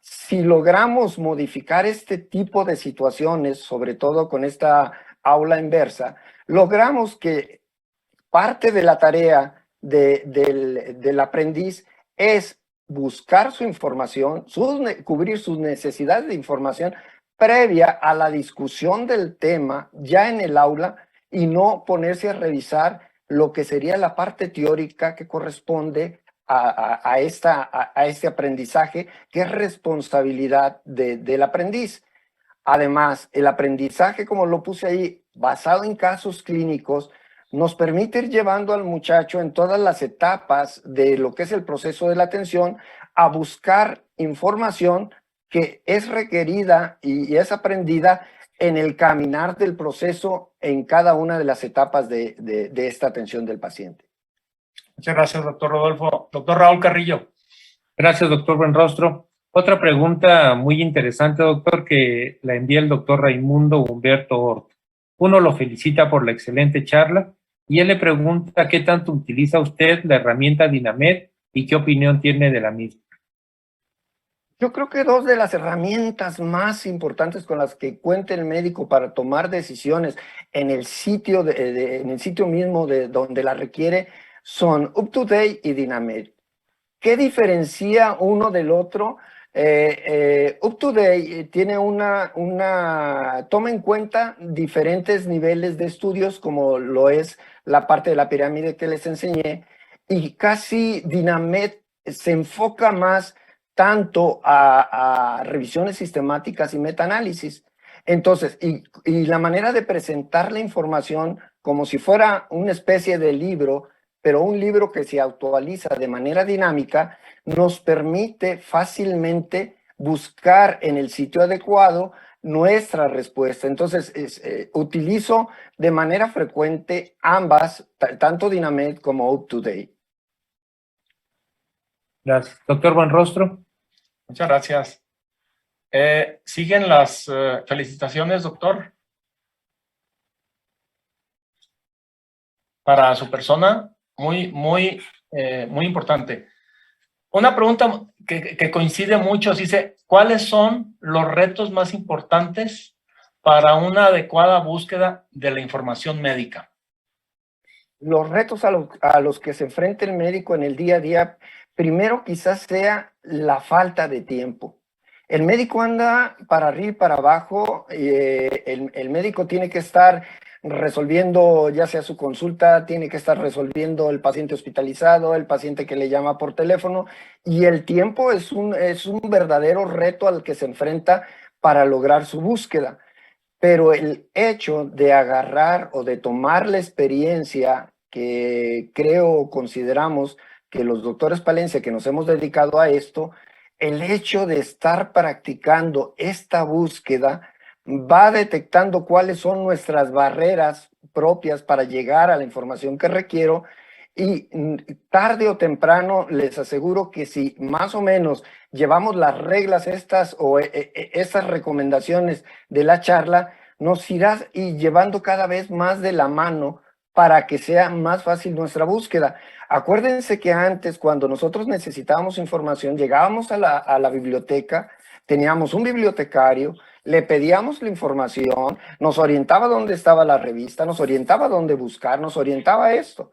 Speaker 3: Si logramos modificar este tipo de situaciones, sobre todo con esta aula inversa, logramos que parte de la tarea del aprendiz es buscar su información, cubrir sus necesidades de información previa a la discusión del tema ya en el aula y no ponerse a revisar lo que sería la parte teórica que corresponde a este aprendizaje, que es responsabilidad del aprendiz. Además, el aprendizaje, como lo puse ahí, basado en casos clínicos, nos permite ir llevando al muchacho en todas las etapas de lo que es el proceso de la atención a buscar información que es requerida y es aprendida en el caminar del proceso en cada una de las etapas de esta atención del paciente.
Speaker 5: Muchas gracias, doctor Rodolfo. Doctor Raúl Carrillo.
Speaker 4: Gracias, doctor Buenrostro. Otra pregunta muy interesante, doctor, que la envía el doctor Raimundo Humberto Hort. Uno lo felicita por la excelente charla y él le pregunta qué tanto utiliza usted la herramienta Dinamed y qué opinión tiene de la misma.
Speaker 3: Yo creo que dos de las herramientas más importantes con las que cuenta el médico para tomar decisiones en el sitio, en el sitio mismo de donde la requiere son UpToDate y Dinamed. ¿Qué diferencia uno del otro? UpToDate tiene toma en cuenta diferentes niveles de estudios, como lo es la parte de la pirámide que les enseñé, y casi Dinamed se enfoca más tanto a revisiones sistemáticas y metaanálisis. Entonces, y la manera de presentar la información como si fuera una especie de libro, pero un libro que se actualiza de manera dinámica, nos permite fácilmente buscar en el sitio adecuado nuestra respuesta. Entonces, utilizo de manera frecuente ambas, tanto Dinamed como UpToDate.
Speaker 4: Gracias. Doctor Buenrostro.
Speaker 5: Muchas gracias. ¿Siguen las felicitaciones, doctor? Para su persona, muy importante. Una pregunta que coincide mucho, dice, ¿cuáles son los retos más importantes para una adecuada búsqueda de la información médica?
Speaker 3: Los retos a los que se enfrenta el médico en el día a día, primero quizás sea la falta de tiempo. El médico anda para arriba y para abajo, el médico tiene que estar resolviendo ya sea su consulta, tiene que estar resolviendo el paciente hospitalizado, el paciente que le llama por teléfono, y el tiempo es un verdadero reto al que se enfrenta para lograr su búsqueda. Pero el hecho de agarrar o de tomar la experiencia que creo, consideramos que los doctores Palencia que nos hemos dedicado a esto, el hecho de estar practicando esta búsqueda va detectando cuáles son nuestras barreras propias para llegar a la información que requiero, y tarde o temprano les aseguro que si más o menos llevamos las reglas estas o estas recomendaciones de la charla, nos irá y llevando cada vez más de la mano para que sea más fácil nuestra búsqueda. Acuérdense que antes, cuando nosotros necesitábamos información, llegábamos a la biblioteca, teníamos un bibliotecario, le pedíamos la información, nos orientaba dónde estaba la revista, nos orientaba dónde buscar, nos orientaba esto.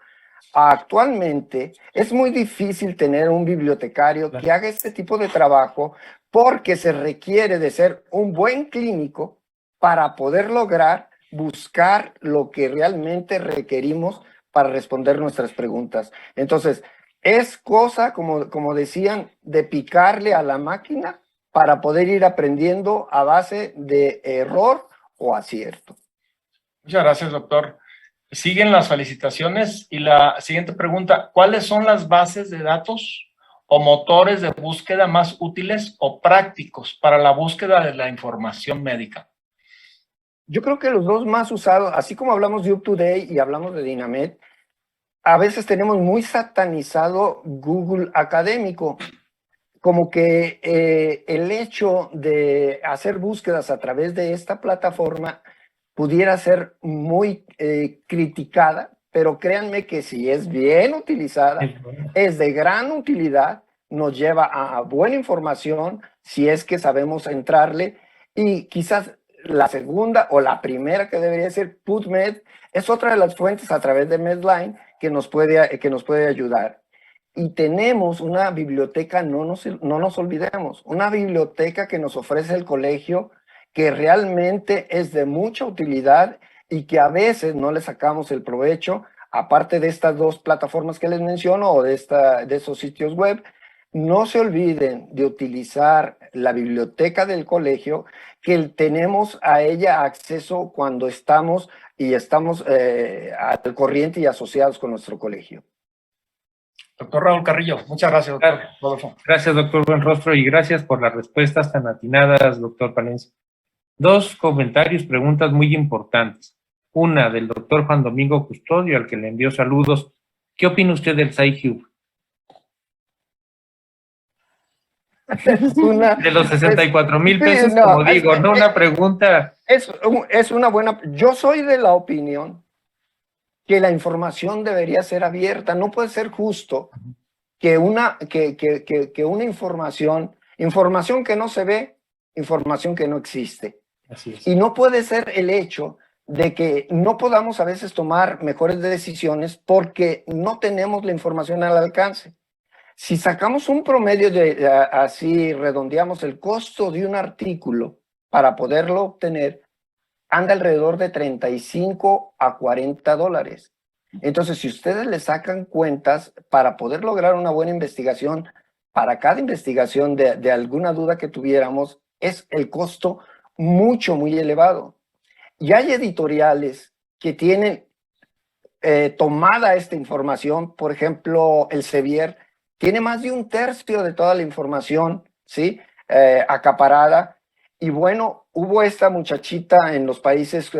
Speaker 3: Actualmente es muy difícil tener un bibliotecario que haga este tipo de trabajo porque se requiere de ser un buen clínico para poder lograr buscar lo que realmente requerimos para responder nuestras preguntas. Entonces, es cosa, como decían, de picarle a la máquina para poder ir aprendiendo a base de error o acierto.
Speaker 5: Muchas gracias, doctor. Siguen las felicitaciones y la siguiente pregunta, ¿cuáles son las bases de datos o motores de búsqueda más útiles o prácticos para la búsqueda de la información médica?
Speaker 3: Yo creo que los dos más usados, así como hablamos de UpToDate y hablamos de Dynamed, a veces tenemos muy satanizado Google Académico, como que el hecho de hacer búsquedas a través de esta plataforma pudiera ser muy criticada, pero créanme que si es bien utilizada, es de gran utilidad, nos lleva a buena información si es que sabemos entrarle. Y quizás la segunda o la primera que debería ser PubMed es otra de las fuentes a través de Medline que nos puede ayudar. Y tenemos una biblioteca, no nos olvidemos, una biblioteca que nos ofrece el colegio, que realmente es de mucha utilidad y que a veces no le sacamos el provecho, aparte de estas dos plataformas que les menciono o de esos sitios web. No se olviden de utilizar la biblioteca del colegio, que tenemos a ella acceso cuando estamos al corriente y asociados con nuestro colegio.
Speaker 5: Doctor Raúl Carrillo, muchas gracias, doctor Rodolfo.
Speaker 4: Gracias, doctor Buenrostro, y gracias por las respuestas tan atinadas, doctor Palencia. Dos comentarios, preguntas muy importantes. Una del doctor Juan Domingo Custodio, al que le envió saludos. ¿Qué opina usted del SciHub? De los 64,000 pesos, no, como digo, no una pregunta.
Speaker 3: Es una buena. Yo soy de la opinión que la información debería ser abierta. No puede ser justo que una información que no se ve, información que no existe.
Speaker 4: Así es.
Speaker 3: Y no puede ser el hecho de que no podamos a veces tomar mejores decisiones porque no tenemos la información al alcance. Si sacamos un promedio así redondeamos el costo de un artículo para poderlo obtener, anda alrededor de $35 a $40. Entonces, si ustedes le sacan cuentas para poder lograr una buena investigación, para cada investigación de alguna duda que tuviéramos, es el costo muy elevado. Y hay editoriales que tienen tomada esta información. Por ejemplo, el Sevier tiene más de 1/3 de toda la información, ¿sí? Acaparada. Y bueno, hubo esta muchachita en los países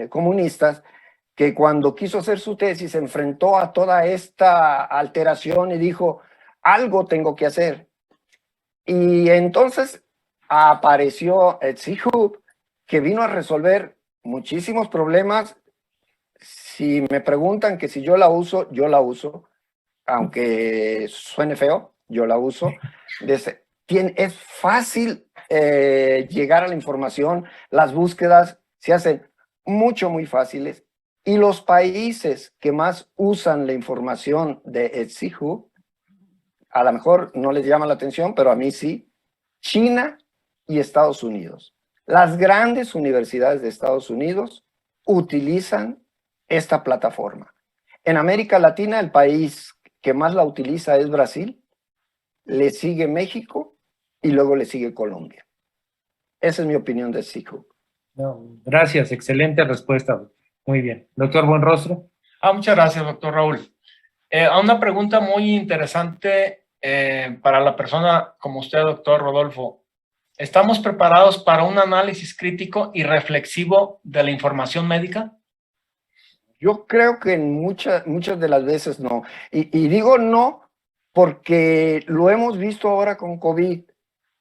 Speaker 3: comunistas que cuando quiso hacer su tesis se enfrentó a toda esta alteración y dijo, algo tengo que hacer. Y entonces apareció SciHub, que vino a resolver muchísimos problemas. Si me preguntan que si yo la uso, aunque suene feo, yo la uso. Es fácil llegar a la información, las búsquedas se hacen muy fáciles, y los países que más usan la información de SciHub, a lo mejor no les llama la atención, pero a mí sí, China y Estados Unidos. Las grandes universidades de Estados Unidos utilizan esta plataforma. En América Latina, el país que más la utiliza es Brasil, le sigue México y luego le sigue Colombia. Esa es mi opinión de SeaHook.
Speaker 4: No, gracias, excelente respuesta. Muy bien. Doctor Buenrostro.
Speaker 5: Muchas gracias, doctor Raúl. Una pregunta muy interesante para la persona como usted, doctor Rodolfo. ¿Estamos preparados para un análisis crítico y reflexivo de la información médica?
Speaker 3: Yo creo que en muchas de las veces no. Y digo no porque lo hemos visto ahora con COVID,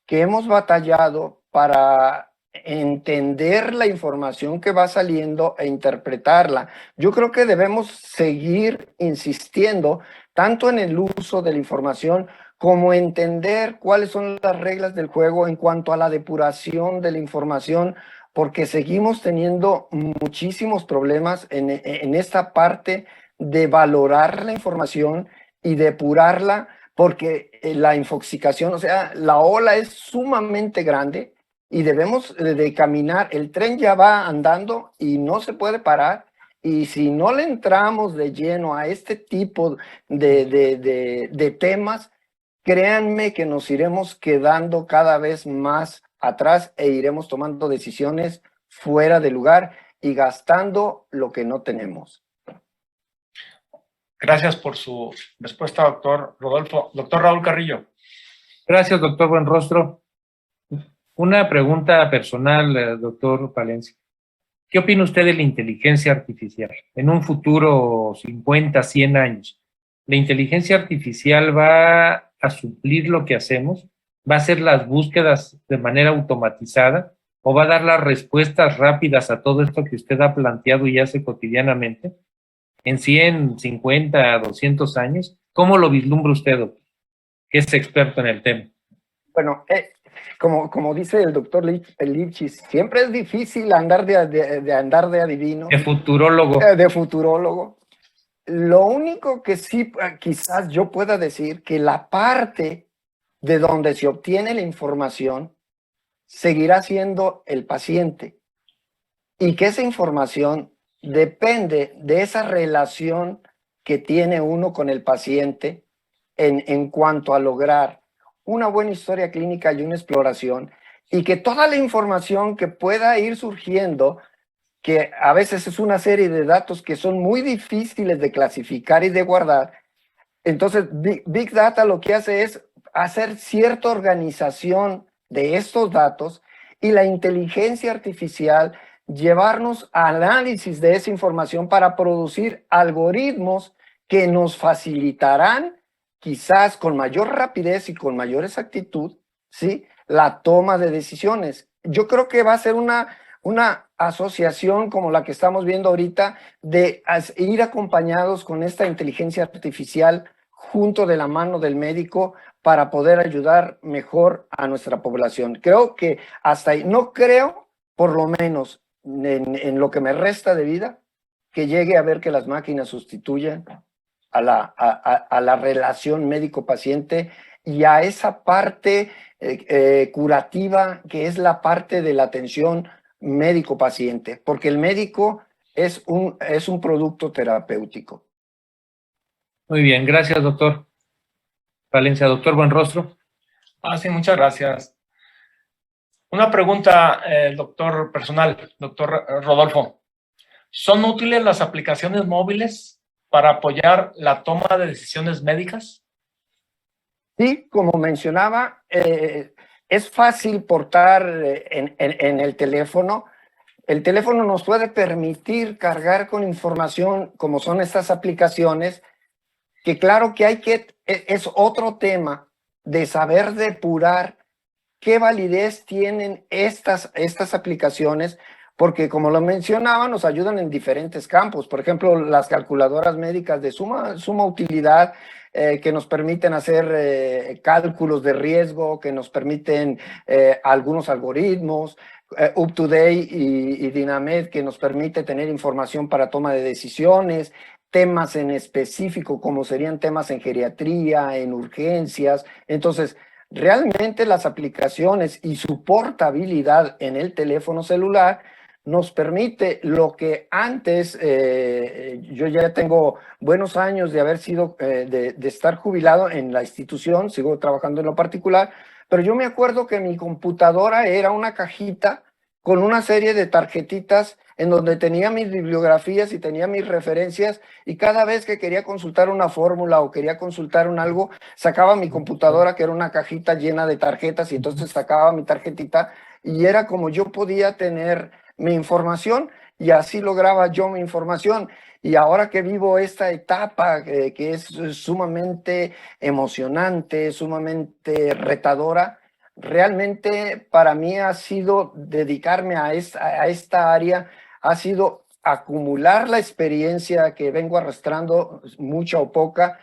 Speaker 3: que hemos batallado para entender la información que va saliendo e interpretarla. Yo creo que debemos seguir insistiendo tanto en el uso de la información como entender cuáles son las reglas del juego en cuanto a la depuración de la información, porque seguimos teniendo muchísimos problemas en esta parte de valorar la información y depurarla, porque la infoxicación, o sea, la ola es sumamente grande y debemos de caminar. El tren ya va andando y no se puede parar. Y si no le entramos de lleno a este tipo de temas, créanme que nos iremos quedando cada vez más atrás e iremos tomando decisiones fuera de lugar y gastando lo que no tenemos.
Speaker 5: Gracias por su respuesta, doctor Rodolfo. Doctor Raúl Carrillo.
Speaker 4: Gracias, doctor Buenrostro. Una pregunta personal, doctor Palencia. ¿Qué opina usted de la inteligencia artificial? En un futuro 50, 100 años, ¿la inteligencia artificial va a suplir lo que hacemos? ¿Va a hacer las búsquedas de manera automatizada? ¿O va a dar las respuestas rápidas a todo esto que usted ha planteado y hace cotidianamente? En 100, 50, 200 años, ¿cómo lo vislumbra usted, doctor, que es experto en el tema?
Speaker 3: Bueno, como dice el doctor Lipchitz, siempre es difícil andar andar de adivino.
Speaker 4: De futurólogo.
Speaker 3: De futurólogo. Lo único que sí quizás yo pueda decir que la parte de donde se obtiene la información seguirá siendo el paciente y que esa información depende de esa relación que tiene uno con el paciente en cuanto a lograr una buena historia clínica y una exploración, y que toda la información que pueda ir surgiendo, que a veces es una serie de datos que son muy difíciles de clasificar y de guardar. Entonces, Big Data lo que hace es hacer cierta organización de estos datos y la inteligencia artificial llevarnos al análisis de esa información para producir algoritmos que nos facilitarán, quizás con mayor rapidez y con mayor exactitud, ¿sí?, la toma de decisiones. Yo creo que va a ser una asociación como la que estamos viendo ahorita, de ir acompañados con esta inteligencia artificial junto de la mano del médico para poder ayudar mejor a nuestra población. Creo que hasta ahí, no creo, por lo menos en lo que me resta de vida, que llegue a ver que las máquinas sustituyan a la relación médico-paciente y a esa parte curativa que es la parte de la atención médico-paciente, porque el médico es un producto terapéutico.
Speaker 4: Muy bien, gracias, doctor Palencia. Doctor Buenrostro.
Speaker 5: Sí, muchas gracias. Una pregunta, doctor personal, doctor Rodolfo. ¿Son útiles las aplicaciones móviles para apoyar la toma de decisiones médicas?
Speaker 3: Sí, como mencionaba, es fácil portar en el teléfono. El teléfono nos puede permitir cargar con información como son estas aplicaciones, que claro que es otro tema de saber depurar qué validez tienen estas aplicaciones, porque como lo mencionaba, nos ayudan en diferentes campos. Por ejemplo, las calculadoras médicas de suma utilidad, que nos permiten hacer cálculos de riesgo, que nos permiten algunos algoritmos, UpToDate y Dynamed, que nos permite tener información para toma de decisiones, temas en específico, como serían temas en geriatría, en urgencias. Entonces, realmente las aplicaciones y su portabilidad en el teléfono celular nos permite lo que antes, yo ya tengo buenos años de haber sido, de estar jubilado en la institución, sigo trabajando en lo particular, pero yo me acuerdo que mi computadora era una cajita con una serie de tarjetitas en donde tenía mis bibliografías y tenía mis referencias, y cada vez que quería consultar una fórmula o quería consultar un algo, sacaba mi computadora, que era una cajita llena de tarjetas, y entonces sacaba mi tarjetita, y era como yo podía tener mi información, y así lograba yo mi información. Y ahora que vivo esta etapa que es sumamente emocionante, sumamente retadora, realmente para mí ha sido dedicarme a esta área, ha sido acumular la experiencia que vengo arrastrando, mucha o poca,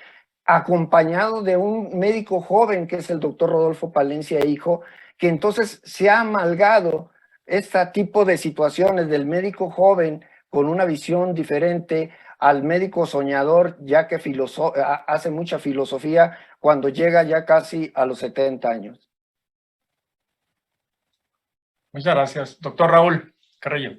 Speaker 3: acompañado de un médico joven que es el doctor Rodolfo Palencia Hijo, que entonces se ha amalgado este tipo de situaciones del médico joven con una visión diferente al médico soñador, ya que hace mucha filosofía cuando llega ya casi a los 70 años.
Speaker 5: Muchas gracias. Doctor Raúl Carrillo.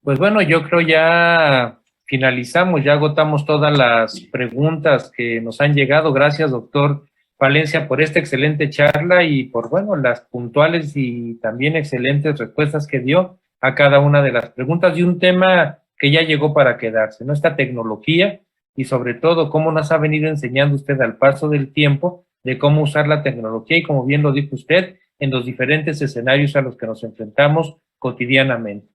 Speaker 4: Pues bueno, yo creo ya finalizamos, ya agotamos todas las preguntas que nos han llegado. Gracias, doctor Palencia, por esta excelente charla y por, bueno, las puntuales y también excelentes respuestas que dio a cada una de las preguntas, y un tema que ya llegó para quedarse, ¿no? Esta tecnología y sobre todo cómo nos ha venido enseñando usted al paso del tiempo de cómo usar la tecnología y, como bien lo dijo usted, en los diferentes escenarios a los que nos enfrentamos cotidianamente.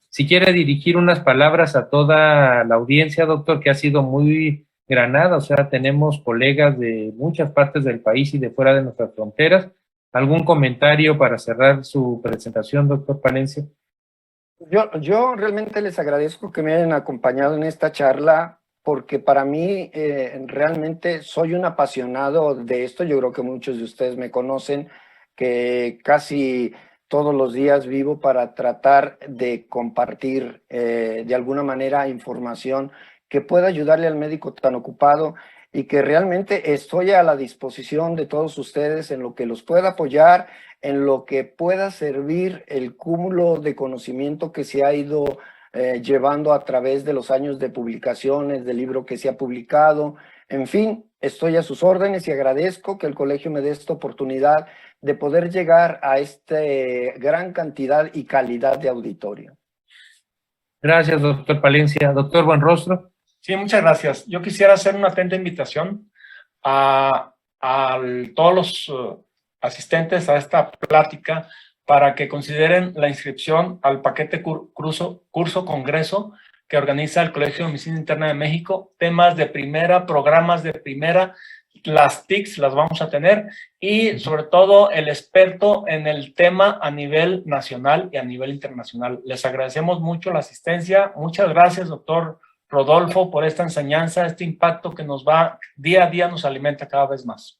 Speaker 4: Si quiere dirigir unas palabras a toda la audiencia, doctor, que ha sido muy granada, o sea, tenemos colegas de muchas partes del país y de fuera de nuestras fronteras. ¿Algún comentario para cerrar su presentación, doctor Palencia?
Speaker 3: Yo realmente les agradezco que me hayan acompañado en esta charla, porque para mí realmente soy un apasionado de esto. Yo creo que muchos de ustedes me conocen, que casi todos los días vivo para tratar de compartir de alguna manera información que pueda ayudarle al médico tan ocupado, y que realmente estoy a la disposición de todos ustedes en lo que los pueda apoyar, en lo que pueda servir el cúmulo de conocimiento que se ha ido llevando a través de los años de publicaciones, del libro que se ha publicado. En fin, estoy a sus órdenes y agradezco que el colegio me dé esta oportunidad de poder llegar a esta gran cantidad y calidad de auditorio.
Speaker 4: Gracias, doctor Palencia. Doctor Buenrostro.
Speaker 5: Sí, muchas gracias. Yo quisiera hacer una atenta invitación a todos los asistentes a esta plática para que consideren la inscripción al paquete curso-congreso que organiza el Colegio de Medicina Interna de México. Temas de primera, programas de primera, las TICs las vamos a tener, y sobre todo el experto en el tema a nivel nacional y a nivel internacional. Les agradecemos mucho la asistencia. Muchas gracias, doctor Rodolfo, por esta enseñanza, este impacto que nos va día a día, nos alimenta cada vez más.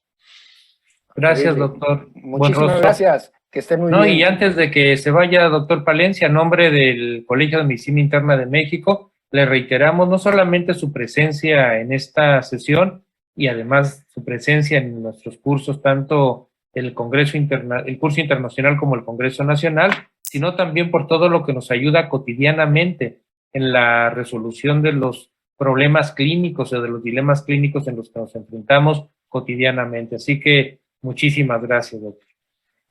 Speaker 4: Gracias, doctor.
Speaker 3: Muchísimas gracias. Que esté muy bien.
Speaker 4: Y antes de que se vaya, doctor Palencia, a nombre del Colegio de Medicina Interna de México, le reiteramos no solamente su presencia en esta sesión y además su presencia en nuestros cursos, tanto el curso internacional como el Congreso Nacional, sino también por todo lo que nos ayuda cotidianamente en la resolución de los problemas clínicos o de los dilemas clínicos en los que nos enfrentamos cotidianamente. Así que muchísimas gracias, doctor.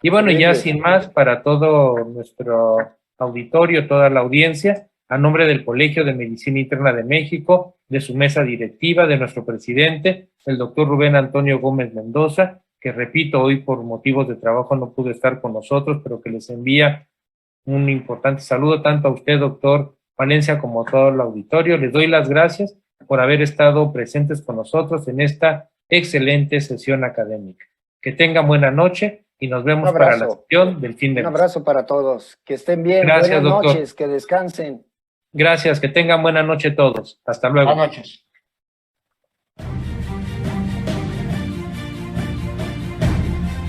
Speaker 4: Y bueno, ya sin más, para todo nuestro auditorio, toda la audiencia, a nombre del Colegio de Medicina Interna de México, de su mesa directiva, de nuestro presidente, el doctor Rubén Antonio Gómez Mendoza, que repito, hoy por motivos de trabajo no pudo estar con nosotros, pero que les envía un importante saludo tanto a usted, doctor Palencia, como a todo el auditorio. Les doy las gracias por haber estado presentes con nosotros en esta excelente sesión académica. Que tengan buena noche y nos vemos para la sesión del fin de mes.
Speaker 3: Un abrazo para todos. Que estén bien.
Speaker 4: Gracias,
Speaker 3: buenas
Speaker 4: doctor.
Speaker 3: noches, que descansen.
Speaker 4: Gracias, que tengan buena noche todos. Hasta luego.
Speaker 5: Buenas noches.